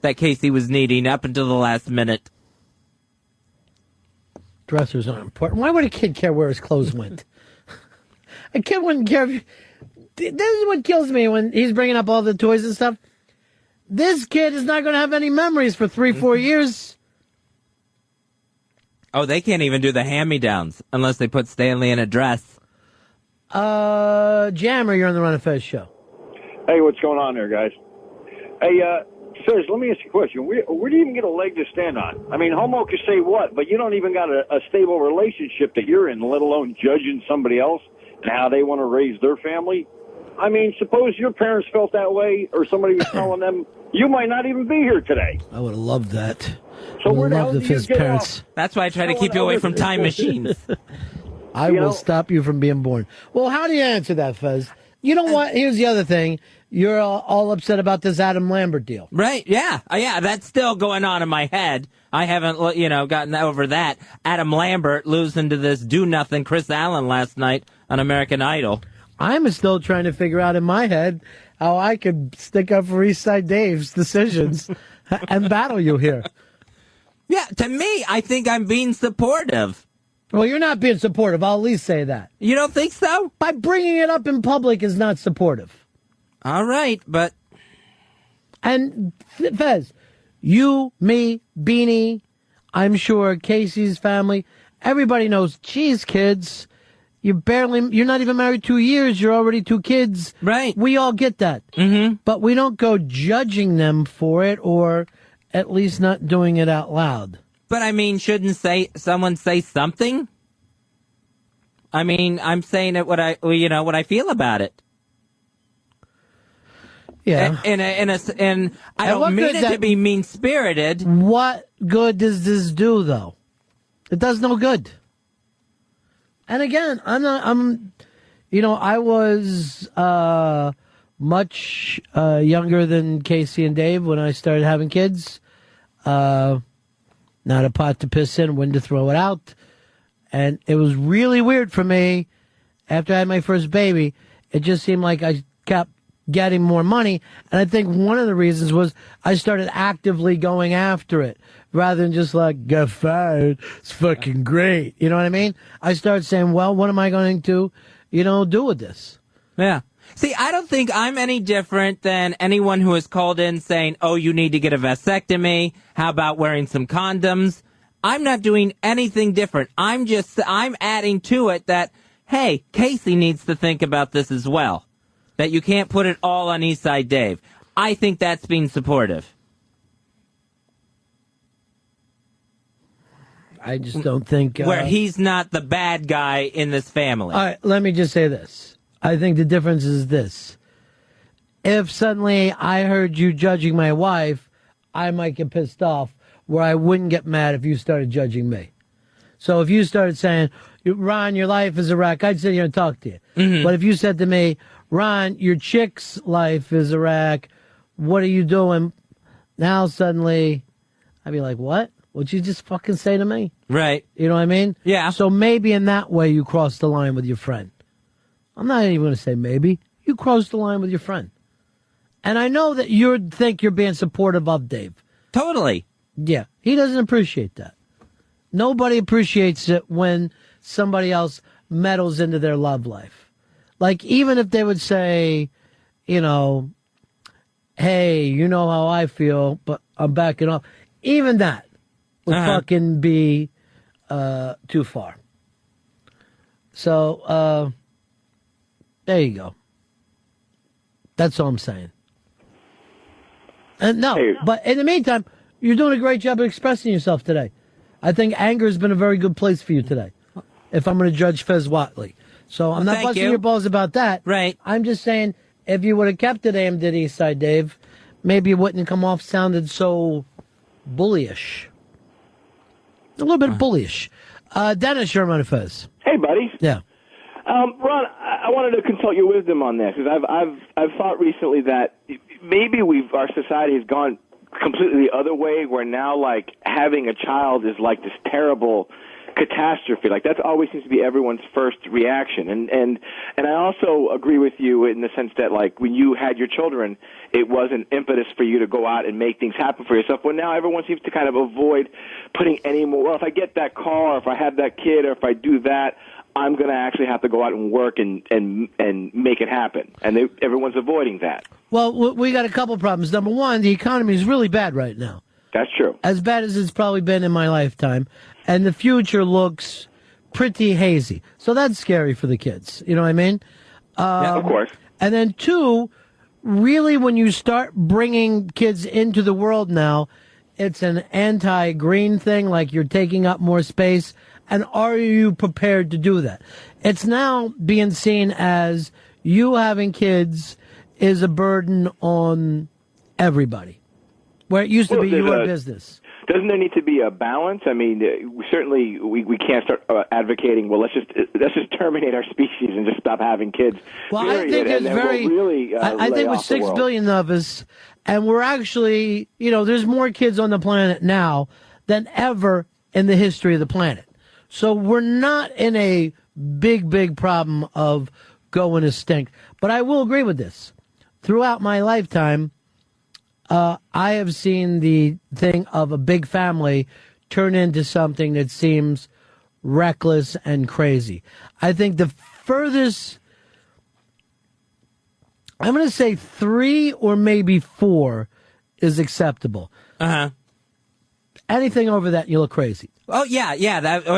that Casey was needing up until the last minute. Dressers aren't important. Why would a kid care where his clothes went? A kid wouldn't care. This is what kills me when he's bringing up all the toys and stuff. This kid is not going to have any memories for 3-4 years. Oh, they can't even do the hand-me-downs unless they put Stanley in a dress. Jammer, you're on the Run of Fez show. Hey, what's going on there, guys? Hey, Fez, let me ask you a question. Where do you even get a leg to stand on? I mean, homo can say what, but you don't even got a stable relationship that you're in, let alone judging somebody else and how they want to raise their family. I mean, suppose your parents felt that way or somebody was telling them, you might not even be here today. I would have loved that. So where the hell if his parents... That's why I try to keep you away from time machines. I will stop you from being born. Well, how do you answer that, Fez? You know what? Here's the other thing. You're all upset about this Adam Lambert deal. Right, yeah. Yeah, that's still going on in my head. I haven't, gotten over that. Adam Lambert losing to this do-nothing Chris Allen last night on American Idol. I'm still trying to figure out in my head how I could stick up for Eastside Dave's decisions and battle you here. Yeah, to me, I think I'm being supportive. Well, you're not being supportive. I'll at least say that. You don't think so? By bringing it up in public is not supportive. All right, but... And, Fez, you, me, Beanie, I'm sure Casey's family, everybody knows, geez, kids, you're not even married 2 years, you're already 2 kids. Right. We all get that. Mm-hmm. But we don't go judging them for it, or at least not doing it out loud. But I mean, shouldn't someone say something? I mean, I'm saying it what I feel about it. Yeah. And I don't mean it to be mean-spirited. What good does this do, though? It does no good. And again, I was much younger than Casey and Dave when I started having kids. Not a pot to piss in, when to throw it out. And it was really weird for me after I had my first baby. It just seemed like I kept getting more money. And I think one of the reasons was I started actively going after it rather than just like, get fired. It's fucking great. You know what I mean? I started saying, well, what am I going to, do with this? Yeah. See, I don't think I'm any different than anyone who has called in saying, oh, you need to get a vasectomy. How about wearing some condoms? I'm not doing anything different. I'm adding to it that, hey, Casey needs to think about this as well. That you can't put it all on Eastside Dave. I think that's being supportive. I just don't think... where he's not the bad guy in this family. All right, let me just say this. I think the difference is this. If suddenly I heard you judging my wife, I might get pissed off, where I wouldn't get mad if you started judging me. So if you started saying, Ron, your life is a wreck, I'd sit here and talk to you. Mm-hmm. But if you said to me, Ron, your chick's life is a wreck, what are you doing? Now suddenly, I'd be like, what? What'd you just fucking say to me? Right. You know what I mean? Yeah. So maybe in that way you crossed the line with your friend. I'm not even going to say maybe. You crossed the line with your friend. And I know that you think you're being supportive of Dave. Totally. Yeah. He doesn't appreciate that. Nobody appreciates it when somebody else meddles into their love life. Like, even if they would say, hey, you know how I feel, but I'm backing off. Even that would fucking be too far. So, there you go. That's all I'm saying. And but in the meantime, you're doing a great job of expressing yourself today. I think anger has been a very good place for you today, if I'm going to judge Fez Watley. So I'm not busting your balls about that. Right. I'm just saying, if you would have kept it aimed at Eastside Dave, maybe it wouldn't come off sounded so bullyish. A little bit bullyish. Dennis, you're on Fez. Hey, buddy. Yeah. Ron, I wanted to consult your wisdom on this, because I've thought recently that maybe our society has gone completely the other way, where now, like, having a child is like this terrible catastrophe. Like, that always seems to be everyone's first reaction. And I also agree with you in the sense that, like, when you had your children, it was an impetus for you to go out and make things happen for yourself. Well, now everyone seems to kind of avoid putting any more, well, if I get that car, or if I have that kid, or if I do that, I'm going to actually have to go out and work and make it happen. And everyone's avoiding that. Well, we got a couple problems. Number one, the economy is really bad right now. That's true. As bad as it's probably been in my lifetime. And the future looks pretty hazy. So that's scary for the kids. You know what I mean? Yeah, of course. And then two, really when you start bringing kids into the world now, it's an anti-green thing, like you're taking up more space. And are you prepared to do that? It's now being seen as you having kids is a burden on everybody, where it used to be your business. Doesn't there need to be a balance? I mean, certainly we can't start advocating, well, let's just terminate our species and just stop having kids. Well, period. I think it's very. Really, I think with 6 billion of us, and we're actually, there's more kids on the planet now than ever in the history of the planet. So we're not in a big problem of going extinct. But I will agree with this. Throughout my lifetime, I have seen the thing of a big family turn into something that seems reckless and crazy. I think the furthest, I'm going to say 3 or maybe 4 is acceptable. Uh-huh. Anything over that, you look crazy. Oh, yeah.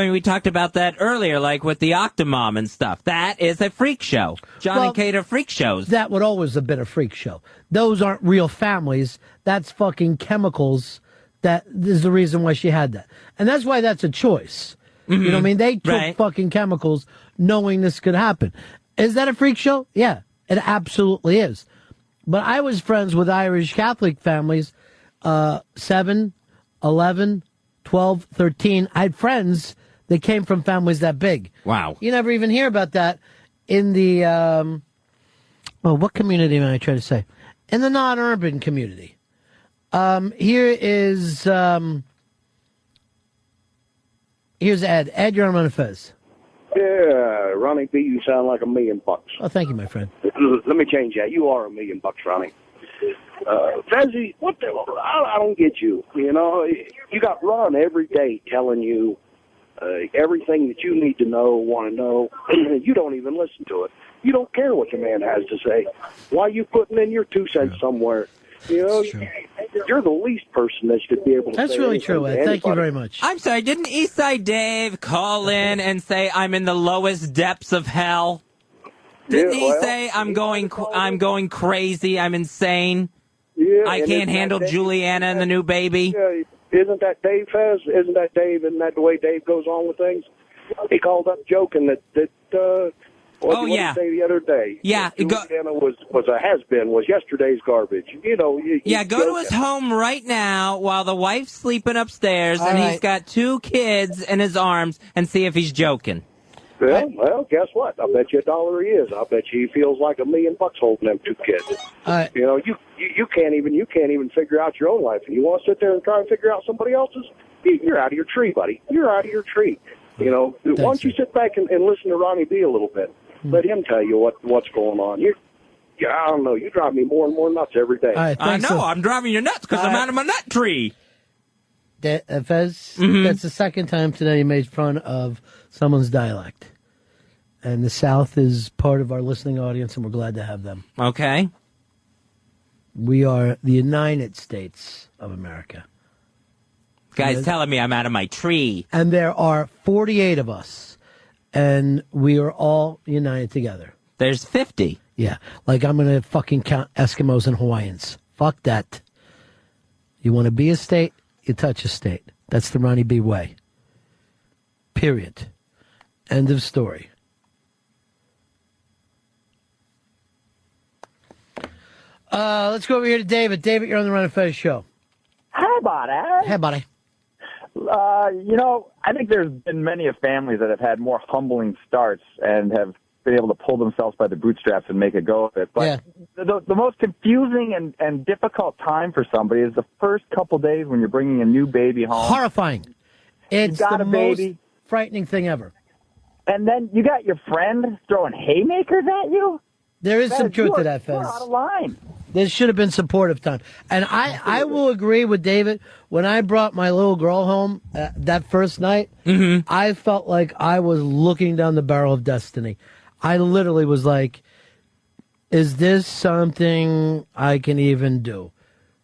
We talked about that earlier, like with the Octomom and stuff. That is a freak show. Johnny Cater freak shows. That would always have been a freak show. Those aren't real families. That's fucking chemicals. That is the reason why she had that. And that's why that's a choice. Mm-hmm. You know what I mean? They took fucking chemicals knowing this could happen. Is that a freak show? Yeah, it absolutely is. But I was friends with Irish Catholic families, 7, 11, 12, 13. I had friends that came from families that big. Wow. You never even hear about that in the, what community am I trying to say? In the non-urban community. Here is, here's Ed. Ed, you're on Fez. Yeah, Ronnie B, you sound like $1,000,000. Oh, thank you, my friend. Let me change that. You are $1,000,000, Ronnie. Fezzy, what the? I don't get you. You know, you got Ron every day telling you everything that you need to know, want to know. You don't even listen to it. You don't care what the man has to say. Why are you putting in your 2 cents somewhere? You know, you're the least person that should be able to That's say really anything true, to Ed. Thank you anybody. very much. I'm sorry, didn't Eastside Dave call in and say I'm in the lowest depths of hell? Didn't he say I'm going crazy, I'm insane? Yeah, I and can't isn't handle that Dave- Juliana and the new baby? Yeah, isn't that Dave, Fez? Isn't that Dave? Isn't that the way Dave goes on with things? He called up joking that what did he say the other day? Yeah, Juliana was a has-been, was yesterday's garbage. You know. Go to his home right now while the wife's sleeping upstairs and he's got 2 kids in his arms and see if he's joking. Well, guess what? I bet you $1 he is. I bet you he feels like $1,000,000 holding them 2 kids. You know, you can't even figure out your own life, and you want to sit there and try and figure out somebody else's. You're out of your tree, buddy. You're out of your tree. You know, why don't you sit back and listen to Ronnie B a little bit? Let him tell you what's going on. I don't know. You drive me more and more nuts every day. I know. I'm driving you nuts because I'm out of my nut tree. Fez, that's the second time today you made fun of someone's dialect. And the South is part of our listening audience, and we're glad to have them. Okay. We are the United States of America. Guy's telling me I'm out of my tree. And there are 48 of us, and we are all united together. There's 50. Yeah. Like, I'm going to fucking count Eskimos and Hawaiians. Fuck that. You want to be a state, you touch a state. That's the Ronnie B way. Period. End of story. Let's go over here to David. David, you're on the Ron and Fez show. Hi, buddy. Hey, buddy. You know, I think there's been many of families that have had more humbling starts and have been able to pull themselves by the bootstraps and make a go of it. But the most confusing and difficult time for somebody is the first couple days when you're bringing a new baby home. Horrifying. It's got the a baby. most frightening thing ever. And then you got your friend throwing haymakers at you? There is some truth to that, Fez. You're out of line. There should have been supportive time. And I will agree with David. When I brought my little girl home that first night, I felt like I was looking down the barrel of destiny. I literally was like, is this something I can even do?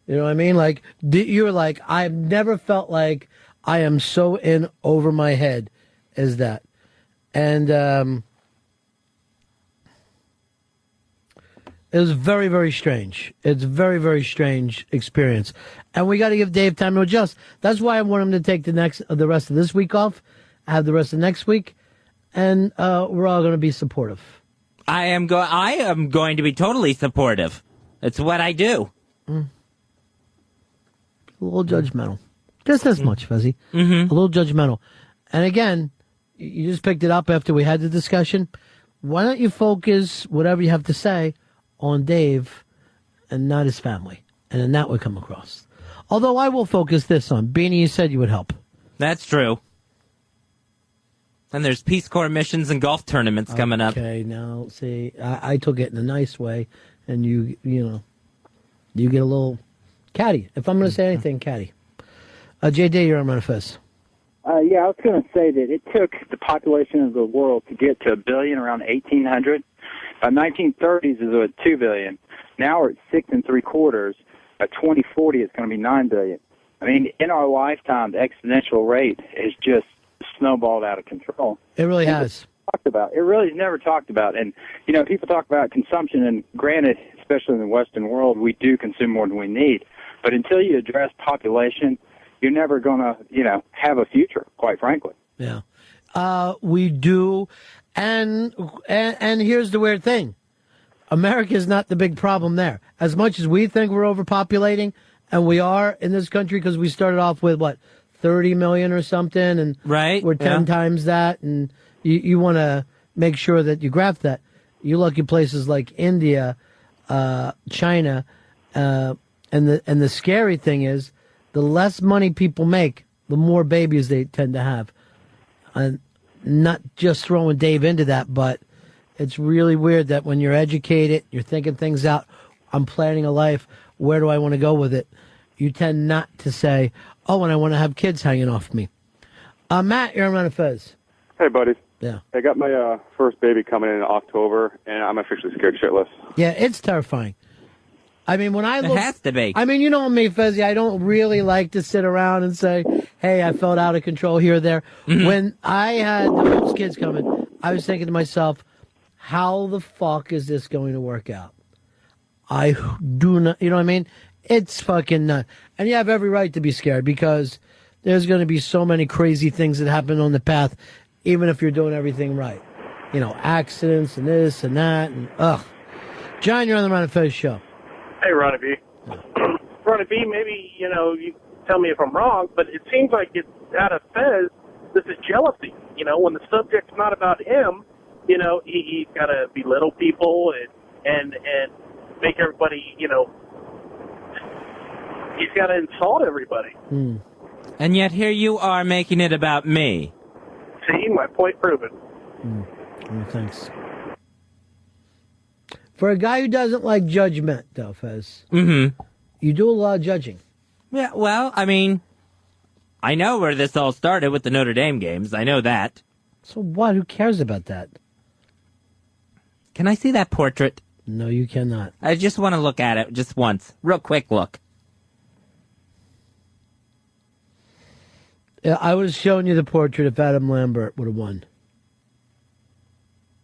You know what I mean? Like, you were like, I've never felt like I am so in over my head as that. And it was very, very strange. It's a very, very strange experience. And we got to give Dave time to adjust. That's why I want him to take the rest of this week off, have the rest of next week, and we're all going to be supportive. I am going to be totally supportive. It's what I do. A little judgmental. Just as much, Fezzy. A little judgmental. And again, you just picked it up after we had the discussion. Why don't you focus whatever you have to say on Dave and not his family? And then that would come across. Although I will focus this on Beanie, you said you would help. That's true. And there's Peace Corps missions and golf tournaments coming up. Okay, now, see, I took it in a nice way, and you get a little catty. If I'm going to say anything, catty. JD, you're on Manifest. Yeah, I was going to say that it took the population of the world to get to 1 billion around 1800. By 1930s, it was at 2 billion. Now we're at 6.75. By 2040, it's going to be 9 billion. I mean, in our lifetime, the exponential rate is just snowballed out of control. It really has. It really is never talked about. And, you know, people talk about consumption, and granted, especially in the Western world, we do consume more than we need. But until you address population, you're never going to, have a future, quite frankly. Yeah. We do. And here's the weird thing. America is not the big problem there. As much as we think we're overpopulating, and we are in this country because we started off with, 30 million or something, and we're 10 times that, and you want to make sure that you graph that. You look at places like India, China, and the scary thing is, the less money people make, the more babies they tend to have. And not just throwing Dave into that, but it's really weird that when you're educated, you're thinking things out, I'm planning a life, where do I want to go with it? You tend not to say, oh, and I want to have kids hanging off me. Matt, you're on Fez. Hey, buddy. Yeah. I got my first baby coming in October, and I'm officially scared shitless. Yeah, it's terrifying. I mean, when I look... It has to be. I mean, you know me, Fezzy, I don't really like to sit around and say, hey, I felt out of control here or there. Mm-hmm. When I had those kids coming, I was thinking to myself, how the fuck is this going to work out? I do not... You know what I mean? It's fucking nuts. And you have every right to be scared because there's going to be so many crazy things that happen on the path, even if you're doing everything right. You know, accidents and this and that. And ugh. John, you're on the Ron and Fez show. Hey, Ronnie B. Ronnie B, maybe, you tell me if I'm wrong, but it seems like it's out of Fez, this is jealousy. When the subject's not about him, he's got to belittle people and make everybody, he's got to insult everybody. And yet here you are making it about me. See, my point proven. Thanks. For a guy who doesn't like judgment, though, Fez, you do a lot of judging. Yeah, well, I mean, I know where this all started with the Notre Dame games. I know that. So what? Who cares about that? Can I see that portrait? No, you cannot. I just want to look at it just once. Real quick look. Yeah, I would have shown you the portrait if Adam Lambert would have won.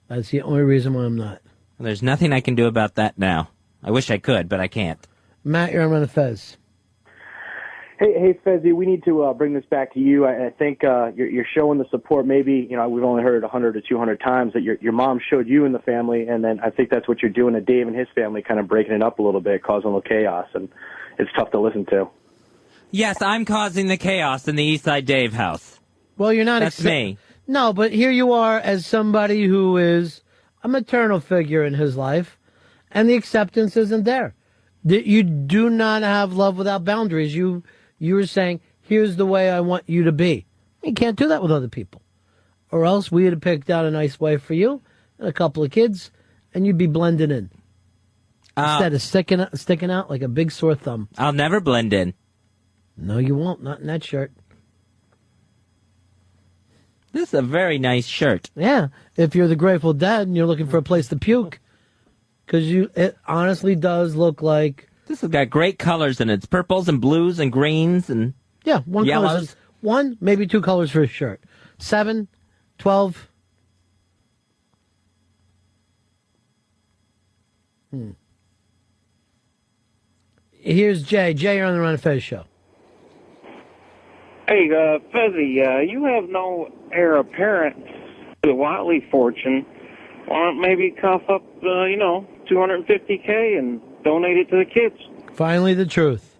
That's the only reason why I'm not. There's nothing I can do about that now. I wish I could, but I can't. Matt, you're on the Fez. Hey, Fezzy, we need to bring this back to you. I think you're showing the support. Maybe we've only heard it 100 to 200 times that your mom showed you in the family, and then I think that's what you're doing to Dave and his family, kind of breaking it up a little bit, causing a little chaos, and it's tough to listen to. Yes, I'm causing the chaos in the Eastside Dave house. Well, you're not. That's me. No, but here you are as somebody who is a maternal figure in his life, and the acceptance isn't there. You do not have love without boundaries. You were saying, here's the way I want you to be. You can't do that with other people. Or else we would have picked out a nice wife for you and a couple of kids, and you'd be blending in. Instead of sticking out like a big sore thumb. I'll never blend in. No, you won't. Not in that shirt. This is a very nice shirt. Yeah, if you're the Grateful Dead and you're looking for a place to puke. Because it honestly does look like... This has got great colors in it. It's purples and blues and greens and yellows. One, maybe two colors for a shirt. 7, 12. Here's Jay. Jay, you're on the Ron and Fez show. Hey, Fezzy, you have no heir apparent to the Watley fortune. Why don't maybe cough up, $250K and donate it to the kids? Finally, the truth.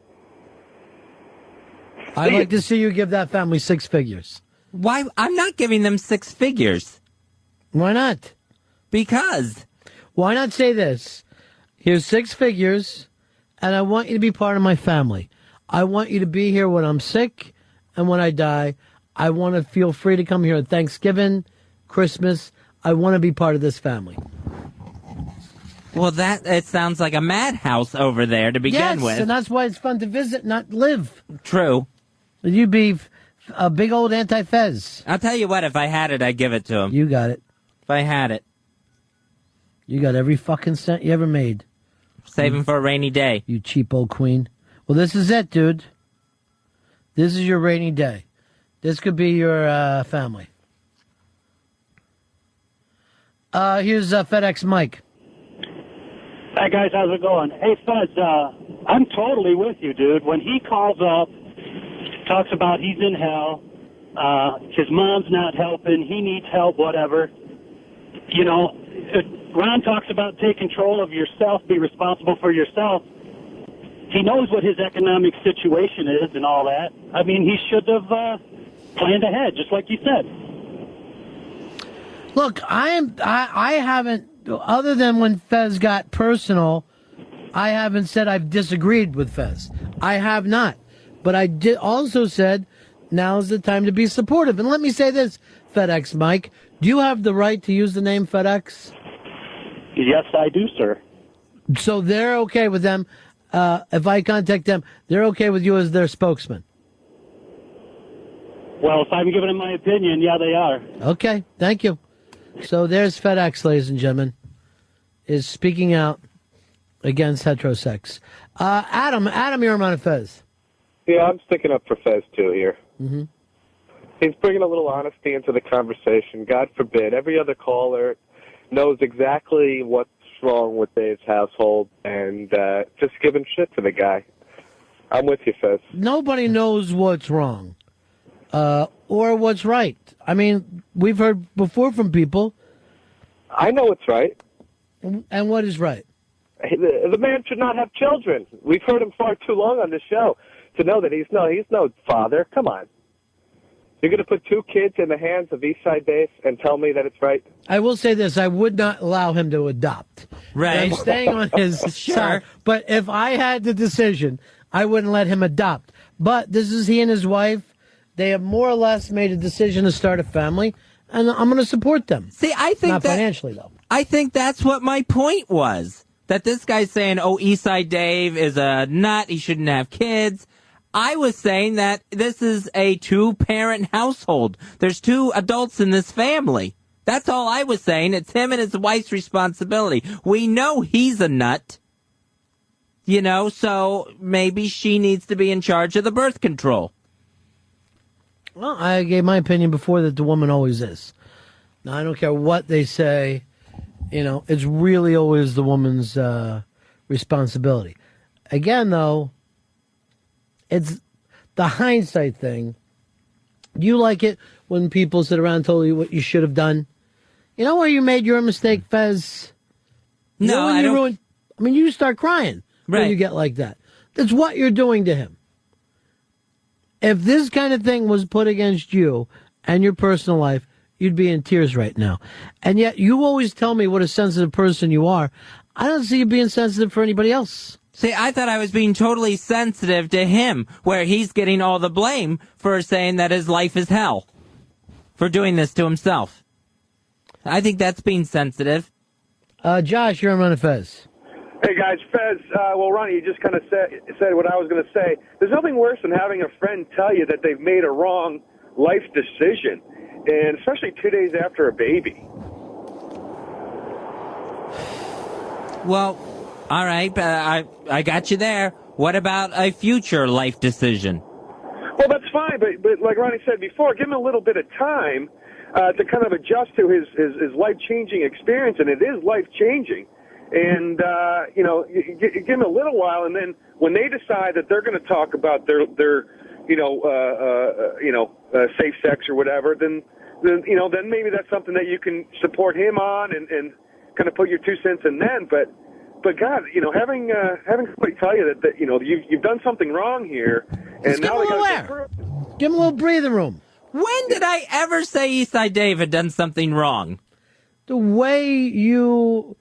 I'd like to see you give that family 6 figures. Why? I'm not giving them 6 figures. Why not? Because. Why not say this? Here's 6 figures, and I want you to be part of my family. I want you to be here when I'm sick and when I die. I want to feel free to come here on Thanksgiving, Christmas. I want to be part of this family. Well, it sounds like a madhouse over there to begin with. Yes, and that's why it's fun to visit, not live. True. You'd be a big old anti-Fez. I'll tell you what, if I had it, I'd give it to him. You got it. If I had it. You got every fucking cent you ever made. Save him for a rainy day. You cheap old queen. Well, this is it, dude. This is your rainy day. This could be your family. Here's FedEx Mike. Hi, guys. How's it going? Hey, Fez, I'm totally with you, dude. When he calls up, talks about he's in hell, his mom's not helping, he needs help, whatever. Ron talks about take control of yourself, be responsible for yourself. He knows what his economic situation is and all that. I mean, he should have planned ahead, just like you said. Look, I haven't, other than when Fez got personal, I haven't said I've disagreed with Fez. I have not. But I also said now's the time to be supportive. And let me say this, FedEx Mike, do you have the right to use the name FedEx? Yes, I do, sir. So they're okay with them. If I contact them, they're okay with you as their spokesman. Well, if I'm giving them my opinion, yeah, they are. Okay, thank you. So there's FedEx, ladies and gentlemen, is speaking out against heterosex. Adam, you're on Fez. Yeah, I'm sticking up for Fez, too, here. Mm-hmm. He's bringing a little honesty into the conversation. God forbid. Every other caller knows exactly what's wrong with Dave's household, and just giving shit to the guy. I'm with you, Fez. Nobody knows what's wrong or what's right. I mean, we've heard before from people. I know what's right. And what is right? The man should not have children. We've heard him far too long on the show to know that he's no father. Come on. You're going to put two kids in the hands of Eastside Dave and tell me that it's right? I will say this. I would not allow him to adopt. Right. I'm staying on his side. But if I had the decision, I wouldn't let him adopt. But this is he and his wife. They have more or less made a decision to start a family, and I'm going to support them. See, I think not that, financially, though. I think that's what my point was. That this guy's saying, oh, Eastside Dave is a nut. He shouldn't have kids. I was saying that this is a two-parent household. There's two adults in this family. That's all I was saying. It's him and his wife's responsibility. We know he's a nut. You know, so maybe she needs to be in charge of the birth control. Well, I gave my opinion before that the woman always is. Now, I don't care what they say. You know, it's really always the woman's responsibility. Again, though, it's the hindsight thing. Do you like it when people sit around and tell you what you should have done? You know where you made your mistake, Fez? No, I don't. I mean, you start crying when you get like that. That's what you're doing to him. If this kind of thing was put against you and your personal life, you'd be in tears right now. And yet you always tell me what a sensitive person you are. I don't see you being sensitive for anybody else. See, I thought I was being totally sensitive to him, where he's getting all the blame for saying that his life is hell, for doing this to himself. I think that's being sensitive. Josh, you're on Fez. Hey, guys, Fez, well, Ronnie, you just kind of said what I was going to say. There's nothing worse than having a friend tell you that they've made a wrong life decision, and especially 2 days after a baby. Well, all right, I got you there. What about a future life decision? Well, that's fine, but like Ronnie said before, give him a little bit of time to kind of adjust to his life-changing experience, and it is life-changing. And, give them a little while, and then when they decide that they're going to talk about their safe sex or whatever, then maybe that's something that you can support him on and kind of put your 2 cents in then. But God, having somebody tell you that you've done something wrong here, and now they got to give him a little breathing room. When did I ever say Eastside Dave had done something wrong? The way you...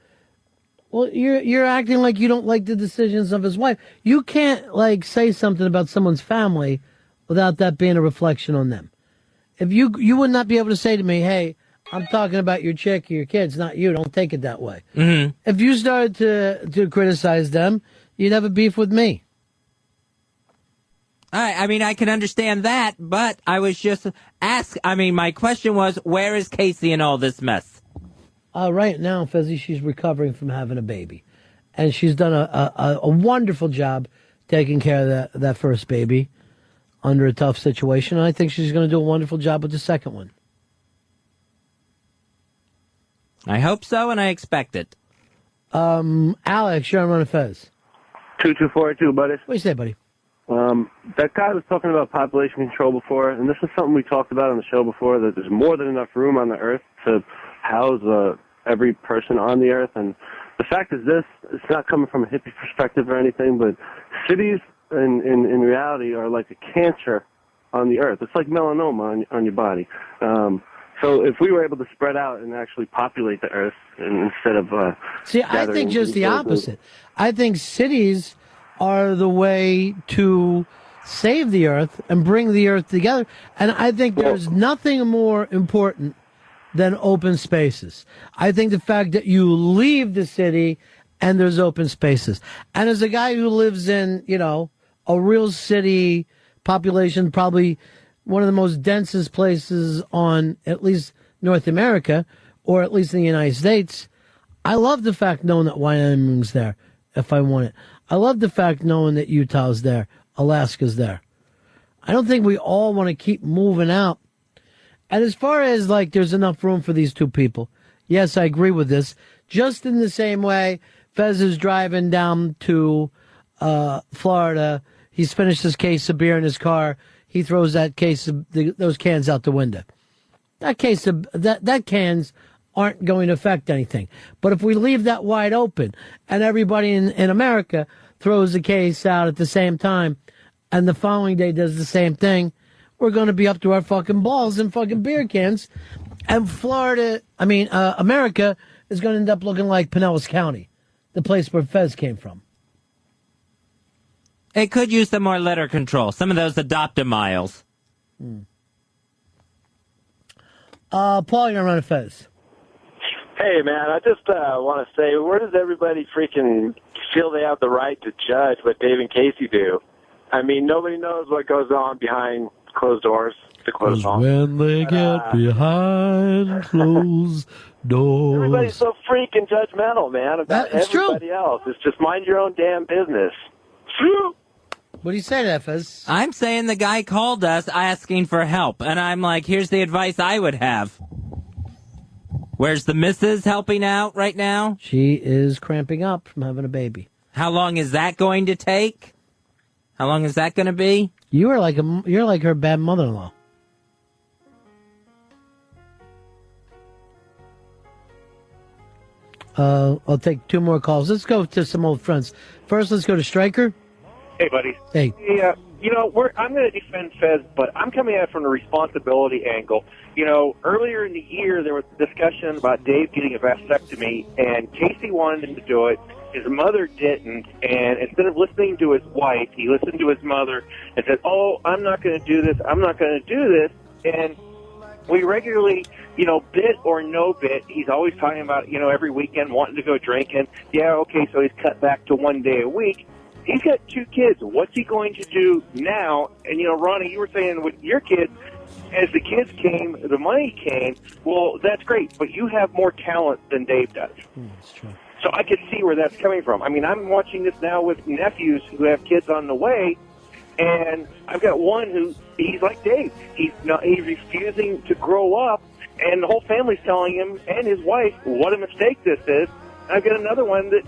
Well, you're acting like you don't like the decisions of his wife. You can't, say something about someone's family without that being a reflection on them. If you would not be able to say to me, hey, I'm talking about your chick or your kids, not you. Don't take it that way. Mm-hmm. If you started to criticize them, you'd have a beef with me. I mean, I can understand that, but I was just my question was, where is Casey in all this mess? Right now, Fezzi, she's recovering from having a baby. And she's done a wonderful job taking care of that first baby under a tough situation. And I think she's going to do a wonderful job with the second one. I hope so, and I expect it. Alex, you're on Fez. 2242, buddy. What do you say, buddy? That guy was talking about population control before, and this is something we talked about on the show before, that there's more than enough room on the earth to house every person on the earth. And the fact is this, it's not coming from a hippie perspective or anything, but cities in reality are like a cancer on the earth. It's like melanoma on your body. So if we were able to spread out and actually populate the earth instead of See, I think just the opposite. I think cities are the way to save the earth and bring the earth together. And I think there's nothing more important than open spaces. I think the fact that you leave the city and there's open spaces. And as a guy who lives in, a real city population, probably one of the most densest places on at least North America, or at least in the United States, I love the fact knowing that Wyoming's there if I want it. I love the fact knowing that Utah's there, Alaska's there. I don't think we all want to keep moving out. And as far as there's enough room for these two people, yes, I agree with this. Just in the same way, Fez is driving down to Florida. He's finished his case of beer in his car. He throws that case of those cans out the window. That cans aren't going to affect anything. But if we leave that wide open and everybody in America throws the case out at the same time and the following day does the same thing, we're going to be up to our fucking balls in fucking beer cans. And America is going to end up looking like Pinellas County, the place where Fez came from. It could use some more litter control. Some of those adopt-a-miles. Paul, you're going to run a Fez. Hey, man, I just want to say, where does everybody freaking feel they have the right to judge what Dave and Casey do? I mean, nobody knows what goes on behind closed doors. When they get behind closed doors. Everybody's so freaking judgmental, man, about everybody else. It's just mind your own damn business. What do you say to that, Fez? I'm saying the guy called us asking for help, and I'm like, here's the advice I would have. Where's the missus helping out right now? She is cramping up from having a baby. How long is that going to take? How long is that going to be? You're like her bad mother-in-law. I'll take two more calls. Let's go to some old friends. First, let's go to Stryker. Hey, buddy. Hey. I'm going to defend Fez, but I'm coming at it from the responsibility angle. Earlier in the year, there was a discussion about Dave getting a vasectomy, and Casey wanted him to do it. His mother didn't, and instead of listening to his wife, he listened to his mother and said, "Oh, I'm not going to do this. I'm not going to do this." And we regularly, bit or no bit, he's always talking about, every weekend wanting to go drinking. Yeah, okay, so he's cut back to 1 day a week. He's got 2 kids. What's he going to do now? And, Ronnie, you were saying with your kids, as the kids came, the money came. Well, that's great, but you have more talent than Dave does. That's true. So I could see where that's coming from. I mean, I'm watching this now with nephews who have kids on the way, and I've got one who, he's like Dave. He's refusing to grow up, and the whole family's telling him and his wife what a mistake this is. And I've got another one that,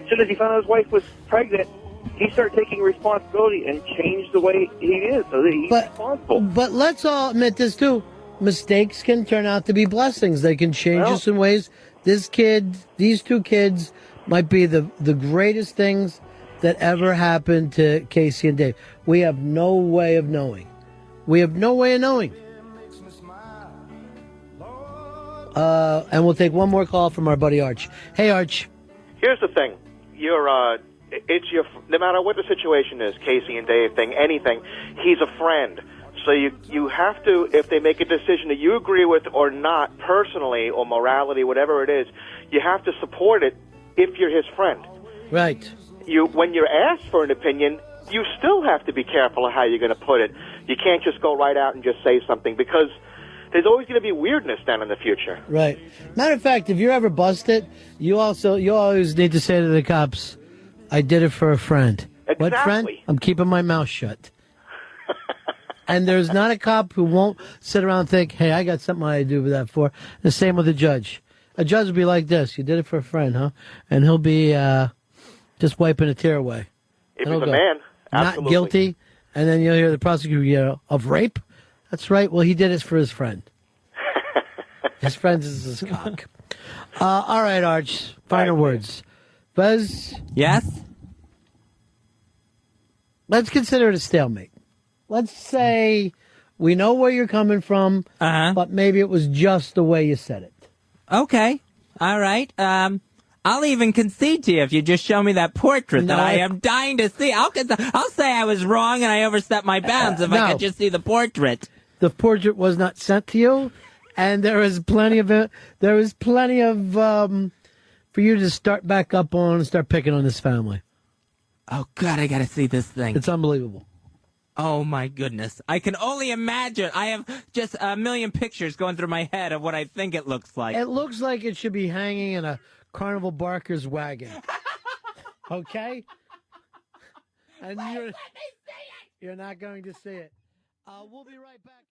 as soon as he found out his wife was pregnant, he started taking responsibility and changed the way he is so that he's responsible. But let's all admit this, too. Mistakes can turn out to be blessings. They can change us in ways. These 2 kids might be the greatest things that ever happened to Casey and Dave. We have no way of knowing. And we'll take one more call from our buddy Arch. Hey, Arch. Here's the thing. No matter what the situation is, Casey and Dave thing, anything, he's a friend. So you have to, if they make a decision that you agree with or not personally or morality, whatever it is, you have to support it if you're his friend. Right. When you're asked for an opinion, you still have to be careful of how you're going to put it. You can't just go right out and just say something because there's always going to be weirdness down in the future. Right. Matter of fact, if you're ever busted, you always need to say to the cops, "I did it for a friend." Exactly. What friend? I'm keeping my mouth shut. And there's not a cop who won't sit around and think, "Hey, I got something I do with that for." The same with a judge. A judge will be like this: "You did it for a friend, huh?" And he'll be just wiping a tear away. If And he's he'll a man, absolutely. Not guilty. And then you'll hear the prosecutor yell, "Of rape?" That's right. Well, he did it for his friend. His friend is his cock. All right, Arch. Final words. Buzz? Yes? Let's consider it a stalemate. Let's say we know where you're coming from, but maybe it was just the way you said it. Okay. All right. I'll even concede to you if you just show me that portrait that I am dying to see. I'll say I was wrong and I overstepped my bounds if I could just see the portrait. The portrait was not sent to you, and there is plenty of for you to start back up on and start picking on this family. Oh God, I gotta see this thing. It's unbelievable. Oh my goodness. I can only imagine. I have just a million pictures going through my head of what I think it looks like. It looks like it should be hanging in a Carnival Barker's wagon. Okay? And you're not going to see it. We'll be right back.